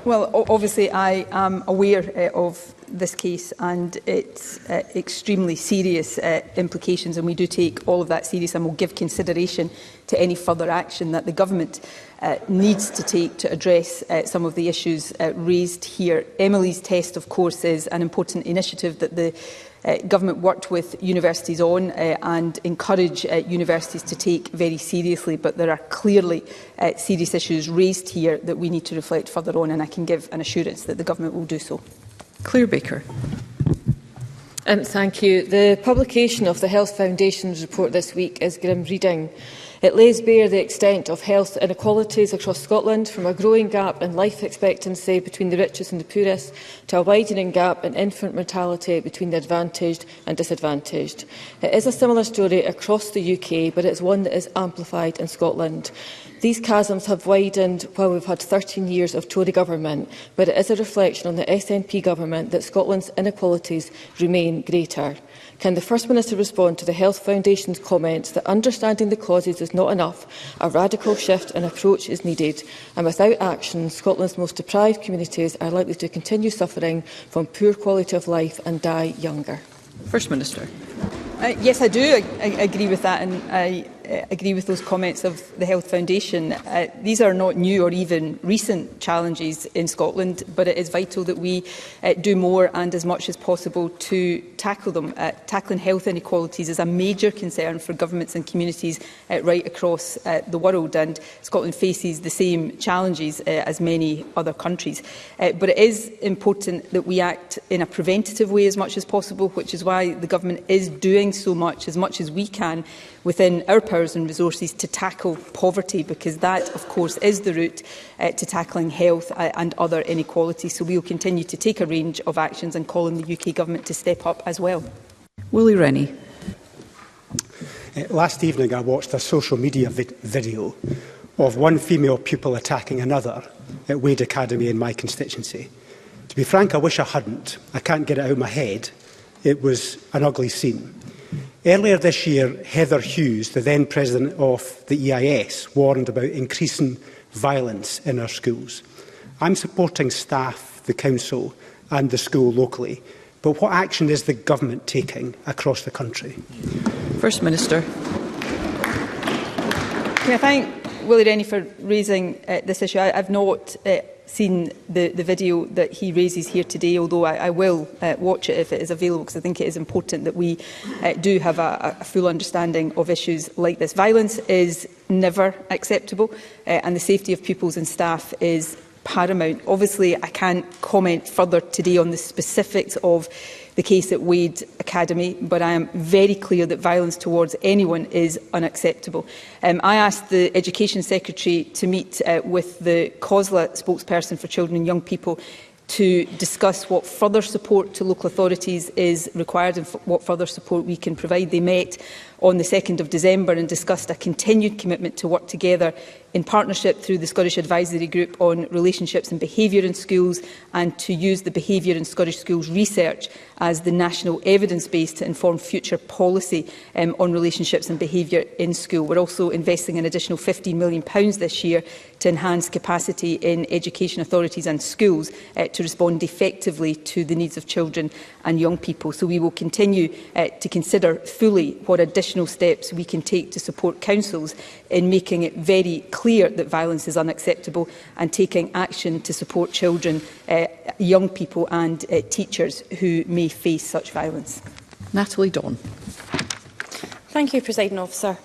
Well, obviously I am aware of this case and its extremely serious implications, and we do take all of that serious and will give consideration to any further action that the Government needs to take to address some of the issues raised here. Emily's Test, of course, is an important initiative that the Government worked with universities on and encourage universities to take very seriously, but there are clearly serious issues raised here that we need to reflect further on, and I can give an assurance that the Government will do so. Claire Baker. Thank you. The publication of the Health Foundation's report this week is grim reading. It lays bare the extent of health inequalities across Scotland, from a growing gap in life expectancy between the richest and the poorest to a widening gap in infant mortality between the advantaged and disadvantaged. It is a similar story across the UK, but it's one that is amplified in Scotland. These chasms have widened while we've had 13 years of Tory government, but it is a reflection on the SNP government that Scotland's inequalities remain greater. Can the First Minister respond to the Health Foundation's comments that understanding the causes is not enough, a radical shift in approach is needed, and without action, Scotland's most deprived communities are likely to continue suffering from poor quality of life and die younger? First Minister. Yes, I do agree with that, and I agree with those comments of the Health Foundation. These are not new or even recent challenges in Scotland, but it is vital that we do more and as much as possible to tackle them. Tackling health inequalities is a major concern for governments and communities right across the world, and Scotland faces the same challenges as many other countries. But it is important that we act in a preventative way as much as possible, which is why the Government is doing so much as we can, within our powers and resources to tackle poverty, because that, of course, is the route to tackling health and other inequalities. So we will continue to take a range of actions and call on the UK Government to step up as well. Willie Rennie. Last evening I watched a social media video of one female pupil attacking another at Wade Academy in my constituency. To be frank, I wish I hadn't. I can't get it out of my head. It was an ugly scene. Earlier this year, Heather Hughes, the then President of the EIS, warned about increasing violence in our schools. I'm supporting staff, the Council and the school locally, but what action is the Government taking across the country? First Minister. Can I thank Willie Rennie for raising this issue? I've not seen the video that he raises here today, although I will watch it if it is available, because I think it is important that we do have a full understanding of issues like this. Violence is never acceptable, and the safety of pupils and staff is paramount. Obviously, I can't comment further today on the specifics of the case at Wade Academy, but I am very clear that violence towards anyone is unacceptable. I asked the Education Secretary to meet with the COSLA spokesperson for children and young people to discuss what further support to local authorities is required and what further support we can provide. They met on the 2nd of December and discussed a continued commitment to work together in partnership through the Scottish Advisory Group on relationships and behaviour in schools, and to use the behaviour in Scottish schools research as the national evidence base to inform future policy on relationships and behaviour in school. We're also investing an additional £15 million this year to enhance capacity in education authorities and schools to respond effectively to the needs of children and young people. So we will continue to consider fully what additional steps we can take to support councils in making it very clear that violence is unacceptable and taking action to support children, young people and teachers who may face such violence. Natalie Dawn. Thank you, Presiding Officer.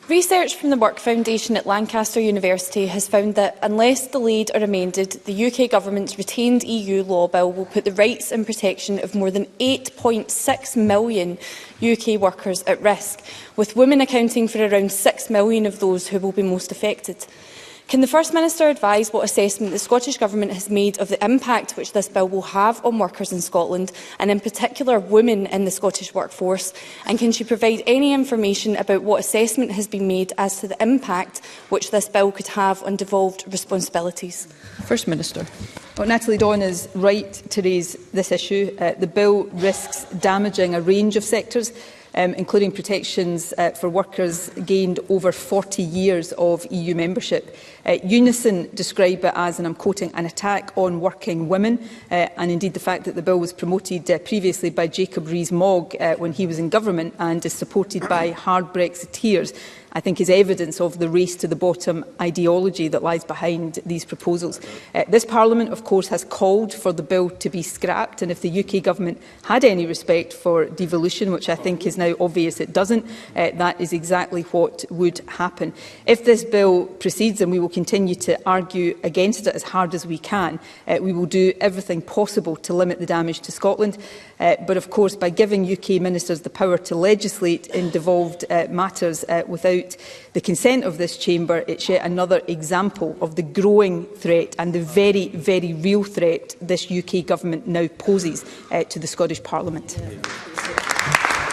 Research from the Work Foundation at Lancaster University has found that unless delayed or amended, the UK Government's retained EU law bill will put the rights and protection of more than 8.6 million UK workers at risk, with women accounting for around 6 million of those who will be most affected. Can the First Minister advise what assessment the Scottish Government has made of the impact which this bill will have on workers in Scotland, and in particular women in the Scottish workforce? And can she provide any information about what assessment has been made as to the impact which this bill could have on devolved responsibilities? First Minister. Well, Natalie Dawn is right to raise this issue. The bill risks damaging a range of sectors, including protections for workers gained over 40 years of EU membership. Unison describe it as, and I'm quoting, an attack on working women, and indeed the fact that the bill was promoted previously by Jacob Rees-Mogg when he was in government and is supported by hard Brexiteers, I think is evidence of the race to the bottom ideology that lies behind these proposals. This Parliament, of course, has called for the bill to be scrapped, and if the UK Government had any respect for devolution, which I think is now obvious it doesn't, that is exactly what would happen. If this bill proceeds, and we will continue to argue against it as hard as we can, we will do everything possible to limit the damage to Scotland. But of course, by giving UK ministers the power to legislate in devolved matters without the consent of this chamber, it's yet another example of the growing threat and the very, very real threat this UK Government now poses to the Scottish Parliament.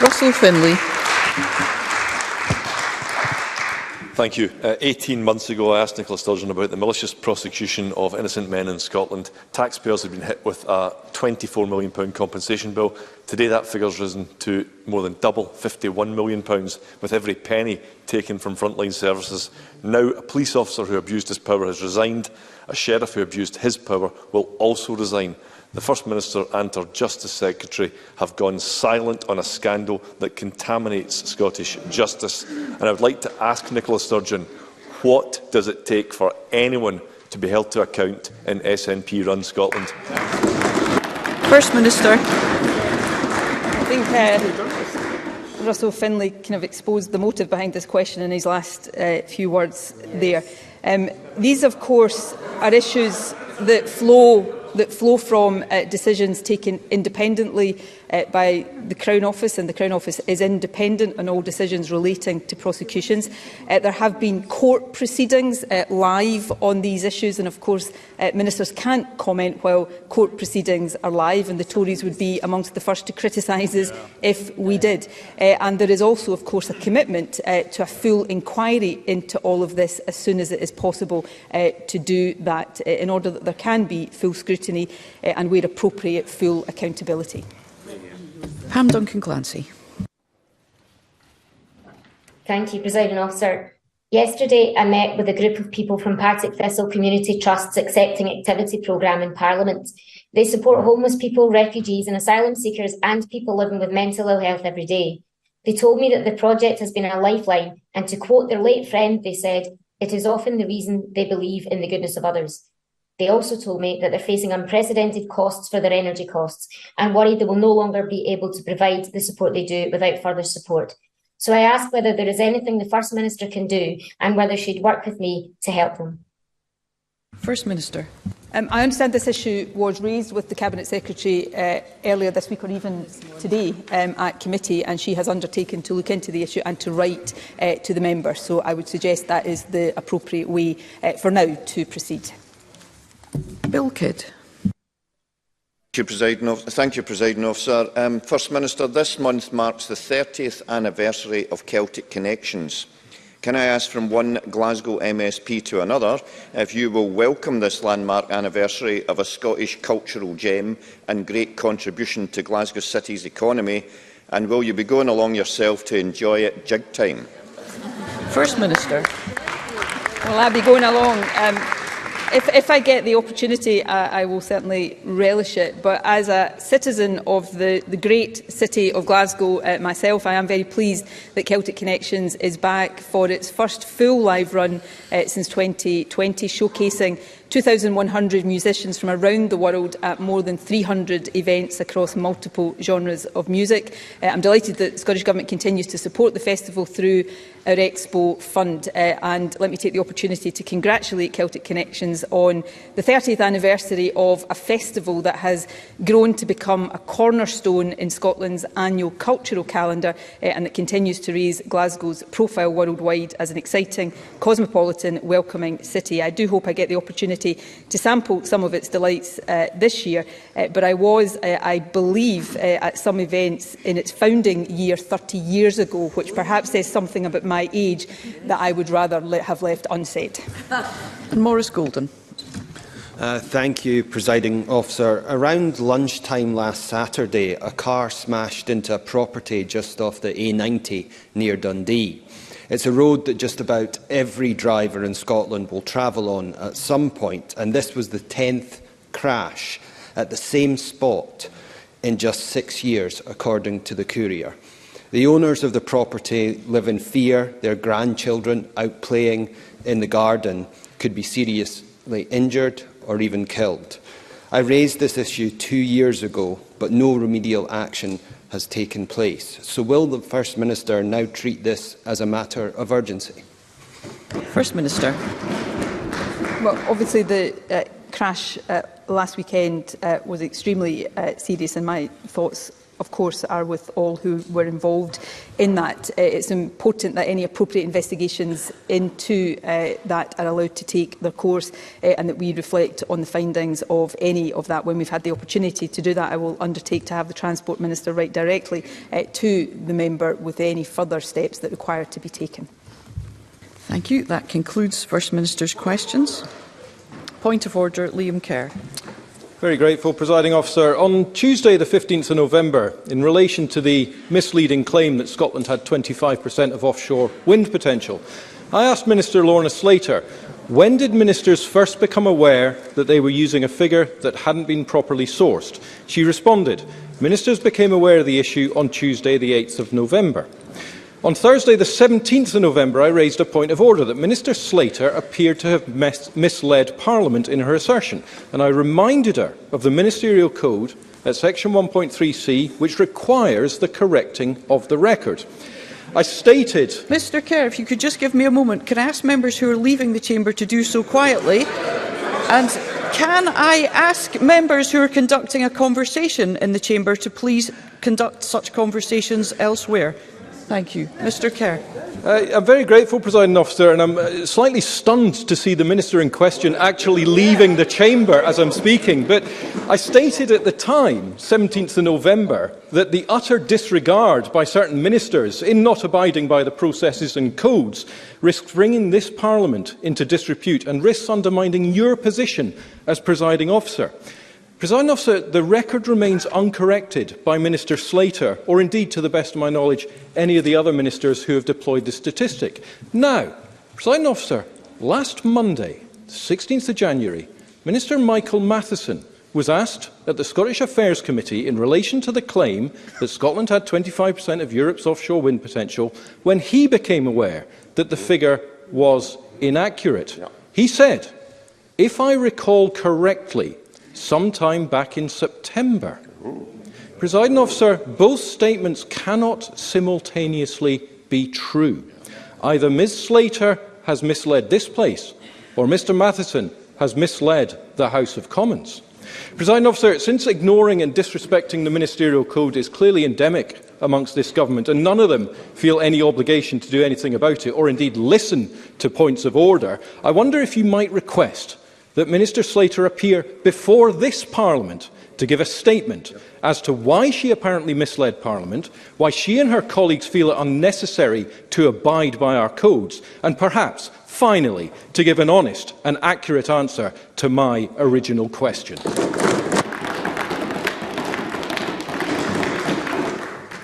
Russell Finlay. Thank you. 18 months ago, I asked Nicola Sturgeon about the malicious prosecution of innocent men in Scotland. Taxpayers have been hit with a £24 million compensation bill. Today, that figure has risen to more than double, £51 million, with every penny taken from frontline services. Now, a police officer who abused his power has resigned. A sheriff who abused his power will also resign. The First Minister and her Justice Secretary have gone silent on a scandal that contaminates Scottish justice. And I would like to ask Nicola Sturgeon, what does it take for anyone to be held to account in SNP-run Scotland? First Minister. I think Russell Finlay kind of exposed the motive behind this question in his last few words there. These, of course, are issues that flow from decisions taken independently by the Crown Office, and the Crown Office is independent on all decisions relating to prosecutions. There have been court proceedings live on these issues, and of course ministers can't comment while court proceedings are live, and the Tories would be amongst the first to criticise us if we did. And there is also, of course, a commitment to a full inquiry into all of this as soon as it is possible to do that, in order that there can be full scrutiny and, where appropriate, full accountability. Pam Duncan-Clancy. Thank you, Presiding Officer. Yesterday, I met with a group of people from Partick Thistle Community Trust's Accepting Activity programme in Parliament. They support homeless people, refugees and asylum seekers and people living with mental ill health every day. They told me that the project has been a lifeline, and to quote their late friend, they said, "It is often the reason they believe in the goodness of others." They also told me that they're facing unprecedented costs for their energy costs and worried they will no longer be able to provide the support they do without further support. So I ask whether there is anything the First Minister can do and whether she'd work with me to help them. First Minister. I understand this issue was raised with the Cabinet Secretary earlier this week, or even today at committee, and she has undertaken to look into the issue and to write to the member. So I would suggest that is the appropriate way for now to proceed. Bill Kidd. Thank you, Presiding Officer. First Minister, this month marks the 30th anniversary of Celtic Connections. Can I ask from one Glasgow MSP to another if you will welcome this landmark anniversary of a Scottish cultural gem and great contribution to Glasgow City's economy, and will you be going along yourself to enjoy it jig time? First Minister. Well, I'll be going along. If I get the opportunity, I will certainly relish it. But as a citizen of the great city of Glasgow myself, I am very pleased that Celtic Connections is back for its first full live run since 2020, showcasing 2,100 musicians from around the world at more than 300 events across multiple genres of music. I'm delighted that the Scottish Government continues to support the festival through our Expo Fund. And let me take the opportunity to congratulate Celtic Connections on the 30th anniversary of a festival that has grown to become a cornerstone in Scotland's annual cultural calendar and that continues to raise Glasgow's profile worldwide as an exciting, cosmopolitan, welcoming city. I do hope I get the opportunity to sample some of its delights this year, but I was, I believe, at some events in its founding year 30 years ago, which perhaps says something about my age that I would rather have left unsaid. And Maurice Golden. Thank you, Presiding Officer. Around lunchtime last Saturday, a car smashed into a property just off the A90 near Dundee. It's a road that just about every driver in Scotland will travel on at some point, and this was the 10th crash at the same spot in just 6 years, according to the Courier. The owners of the property live in fear their grandchildren out playing in the garden could be seriously injured or even killed. I raised this issue 2 years ago, but no remedial action has taken place. So will the First Minister now treat this as a matter of urgency? First Minister. Well, obviously the crash last weekend was extremely serious, and my thoughts, of course, are with all who were involved in that. It's important that any appropriate investigations into that are allowed to take their course and that we reflect on the findings of any of that. When we've had the opportunity to do that, I will undertake to have the Transport Minister write directly to the member with any further steps that require to be taken. Thank you. That concludes First Minister's questions. Point of order, Liam Kerr. Very grateful, Presiding Officer. On Tuesday, the 15th of November, in relation to the misleading claim that Scotland had 25% of offshore wind potential, I asked Minister Lorna Slater, when did ministers first become aware that they were using a figure that hadn't been properly sourced? She responded, ministers became aware of the issue on Tuesday, the 8th of November. On Thursday, the 17th of November, I raised a point of order that Minister Slater appeared to have misled Parliament in her assertion, and I reminded her of the Ministerial Code at section 1.3c, which requires the correcting of the record. I stated... Mr Kerr, if you could just give me a moment, can I ask members who are leaving the chamber to do so quietly? And can I ask members who are conducting a conversation in the chamber to please conduct such conversations elsewhere? Thank you. Mr Kerr. I'm very grateful, Presiding Officer, and I'm slightly stunned to see the Minister in question actually leaving the chamber as I'm speaking. But I stated at the time, 17th of November, that the utter disregard by certain ministers in not abiding by the processes and codes risks bringing this Parliament into disrepute and risks undermining your position as Presiding Officer. Presiding Officer, the record remains uncorrected by Minister Slater, or indeed, to the best of my knowledge, any of the other ministers who have deployed the statistic. Now, Presiding Officer, last Monday, 16th of January, Minister Michael Matheson was asked at the Scottish Affairs Committee in relation to the claim that Scotland had 25% of Europe's offshore wind potential when he became aware that the figure was inaccurate. He said, if I recall correctly, sometime back in September. Presiding Officer, both statements cannot simultaneously be true. Either Ms Slater has misled this place, or Mr Matheson has misled the House of Commons. Presiding Officer, since ignoring and disrespecting the Ministerial Code is clearly endemic amongst this government, and none of them feel any obligation to do anything about it, or indeed listen to points of order, I wonder if you might request that Minister Slater appear before this Parliament to give a statement as to why she apparently misled Parliament, why she and her colleagues feel it unnecessary to abide by our codes, and perhaps, finally, to give an honest and accurate answer to my original question.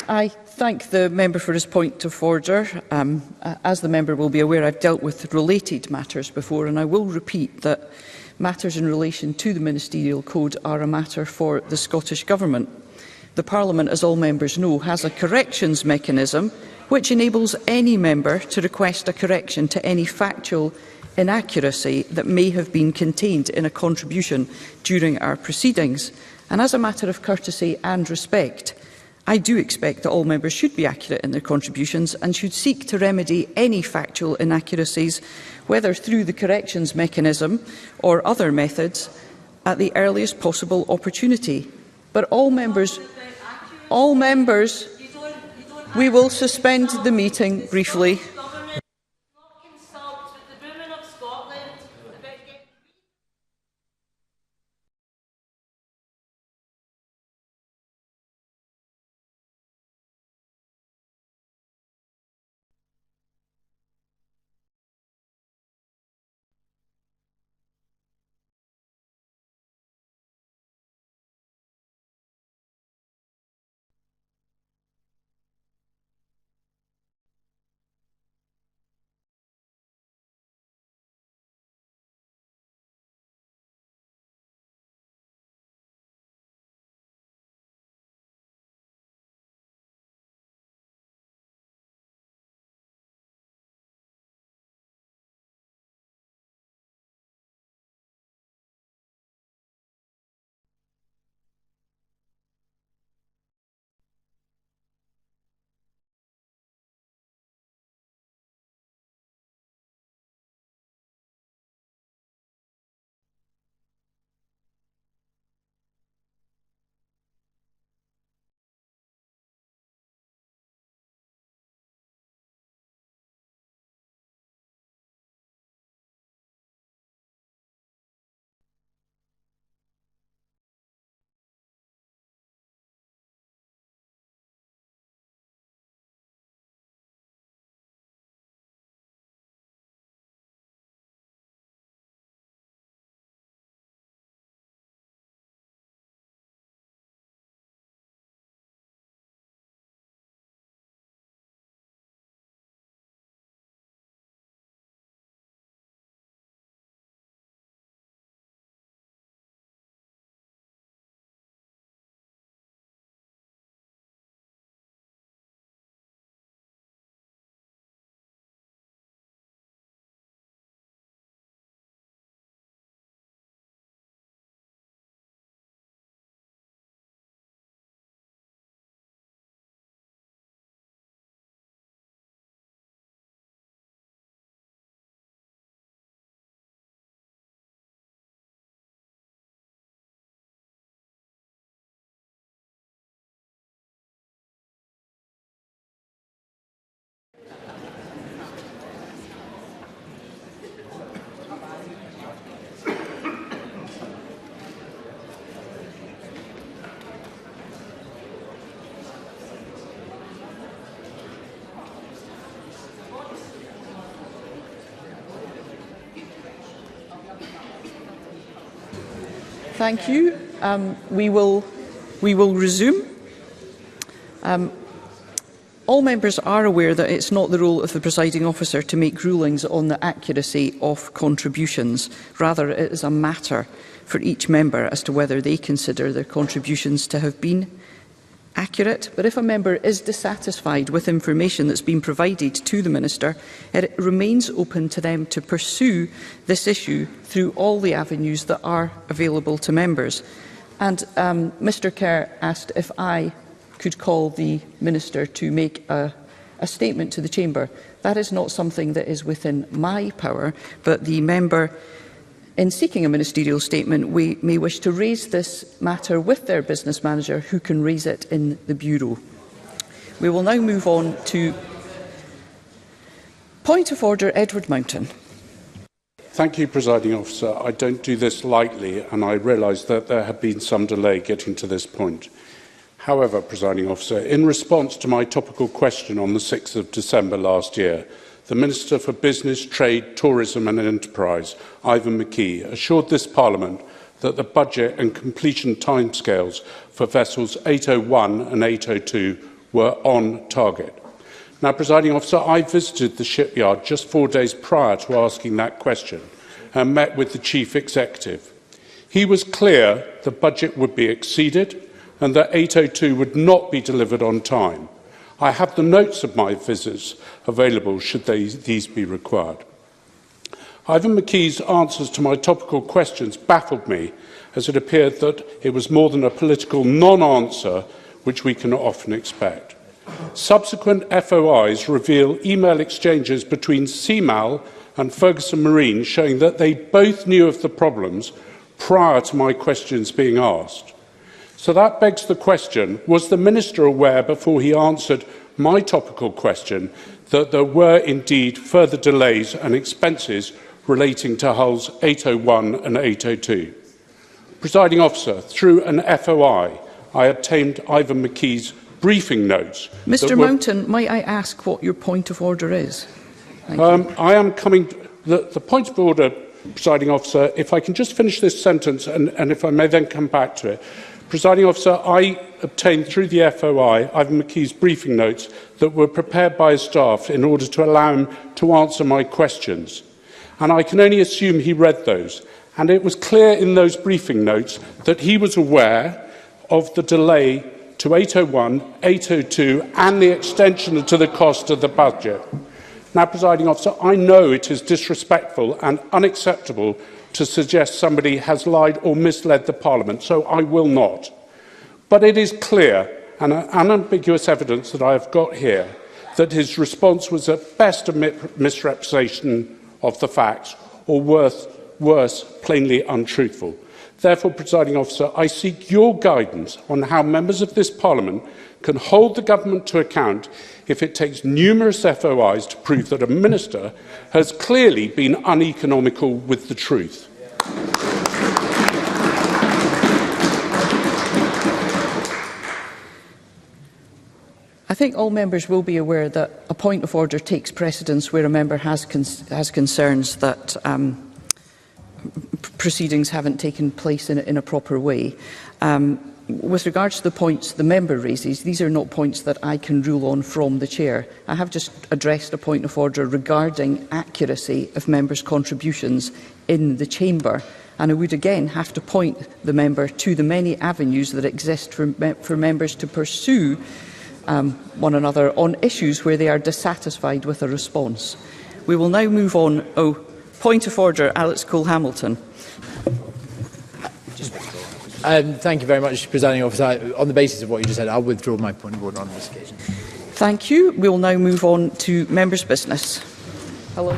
I thank the member for his point of order. As the member will be aware, I've dealt with related matters before, and I will repeat that matters in relation to the Ministerial Code are a matter for the Scottish Government. The Parliament, as all members know, has a corrections mechanism which enables any member to request a correction to any factual inaccuracy that may have been contained in a contribution during our proceedings. And as a matter of courtesy and respect, I do expect that all members should be accurate in their contributions and should seek to remedy any factual inaccuracies, whether through the corrections mechanism or other methods, at the earliest possible opportunity. But all members, we will suspend the meeting briefly. Thank you. We will resume. All members are aware that it's not the role of the presiding officer to make rulings on the accuracy of contributions. Rather, it is a matter for each member as to whether they consider their contributions to have been accurate. But if a member is dissatisfied with information that's been provided to the Minister, it remains open to them to pursue this issue through all the avenues that are available to members. And Mr Kerr asked if I could call the Minister to make a statement to the Chamber. That is not something that is within my power, but the member, in seeking a ministerial statement, may wish to raise this matter with their business manager, who can raise it in the Bureau. We will now move on to point of order, Edward Mountain. Thank you, Presiding Officer. I don't do this lightly, and I realise that there have been some delay getting to this point. However, Presiding Officer, in response to my topical question on the 6th of December last year, the Minister for Business, Trade, Tourism and Enterprise, Ivan Mackay, assured this Parliament that the budget and completion timescales for vessels 801 and 802 were on target. Now, Presiding Officer, I visited the shipyard just 4 days prior to asking that question and met with the Chief Executive. He was clear the budget would be exceeded and that 802 would not be delivered on time. I have the notes of my visits available should these be required. Ivan Mackay's answers to my topical questions baffled me, as it appeared that it was more than a political non-answer, which we can often expect. Subsequent FOIs reveal email exchanges between CMAL and Ferguson Marine showing that they both knew of the problems prior to my questions being asked. So that begs the question, was the Minister aware before he answered my topical question that there were indeed further delays and expenses relating to hulls 801 and 802? Presiding Officer, through an FOI, I obtained Ivan Mackay's briefing notes. Mr Mountain, might I ask what your point of order is? I am coming... The point of order, Presiding Officer, if I can just finish this sentence and if I may then come back to it. Presiding Officer, I obtained through the FOI Ivan Mackay's briefing notes that were prepared by his staff in order to allow him to answer my questions. And I can only assume he read those. And it was clear in those briefing notes that he was aware of the delay to 801, 802 and the extension to the cost of the budget. Now, Presiding Officer, I know it is disrespectful and unacceptable to suggest somebody has lied or misled the Parliament, so I will not. But it is clear and unambiguous evidence that I have got here that his response was at best a misrepresentation of the facts or worse, plainly untruthful. Therefore, Presiding Officer, I seek your guidance on how members of this Parliament can hold the government to account if it takes numerous FOIs to prove that a minister has clearly been uneconomical with the truth. I think all members will be aware that a point of order takes precedence where a member has concerns that proceedings haven't taken place in a proper way. With regards to the points the member raises, these are not points that I can rule on from the chair. I have just addressed a point of order regarding accuracy of members' contributions in the chamber, and I would again have to point the member to the many avenues that exist for members to pursue one another on issues where they are dissatisfied with a response. We will now move on. Point of order, Alex Cole-Hamilton. Thank you very much, Presiding Officer. On the basis of what you just said, I'll withdraw my point of order on this occasion. Thank you. We will now move on to members' business. Hello.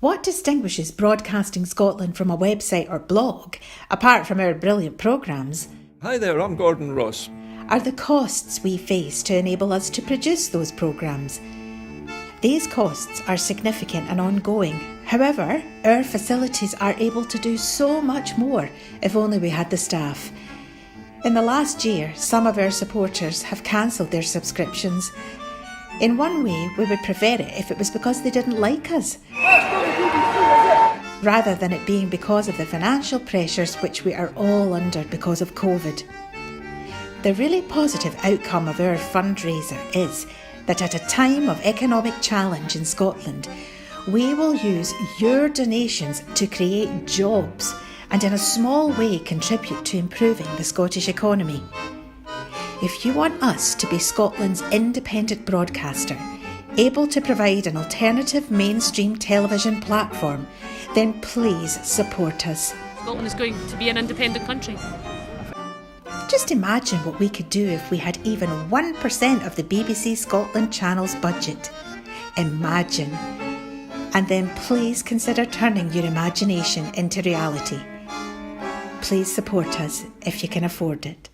What distinguishes Broadcasting Scotland from a website or blog, apart from our brilliant programmes? Hi there, I'm Gordon Ross. Are the costs we face to enable us to produce those programmes. These costs are significant and ongoing. However, our facilities are able to do so much more if only we had the staff. In the last year, some of our supporters have cancelled their subscriptions. In one way, we would prefer it if it was because they didn't like us, rather than it being because of the financial pressures which we are all under because of COVID. The really positive outcome of our fundraiser is that at a time of economic challenge in Scotland, we will use your donations to create jobs and in a small way contribute to improving the Scottish economy. If you want us to be Scotland's independent broadcaster, able to provide an alternative mainstream television platform, then please support us. Scotland is going to be an independent country. Just imagine what we could do if we had even 1% of the BBC Scotland Channel's budget. Imagine. And then please consider turning your imagination into reality. Please support us if you can afford it.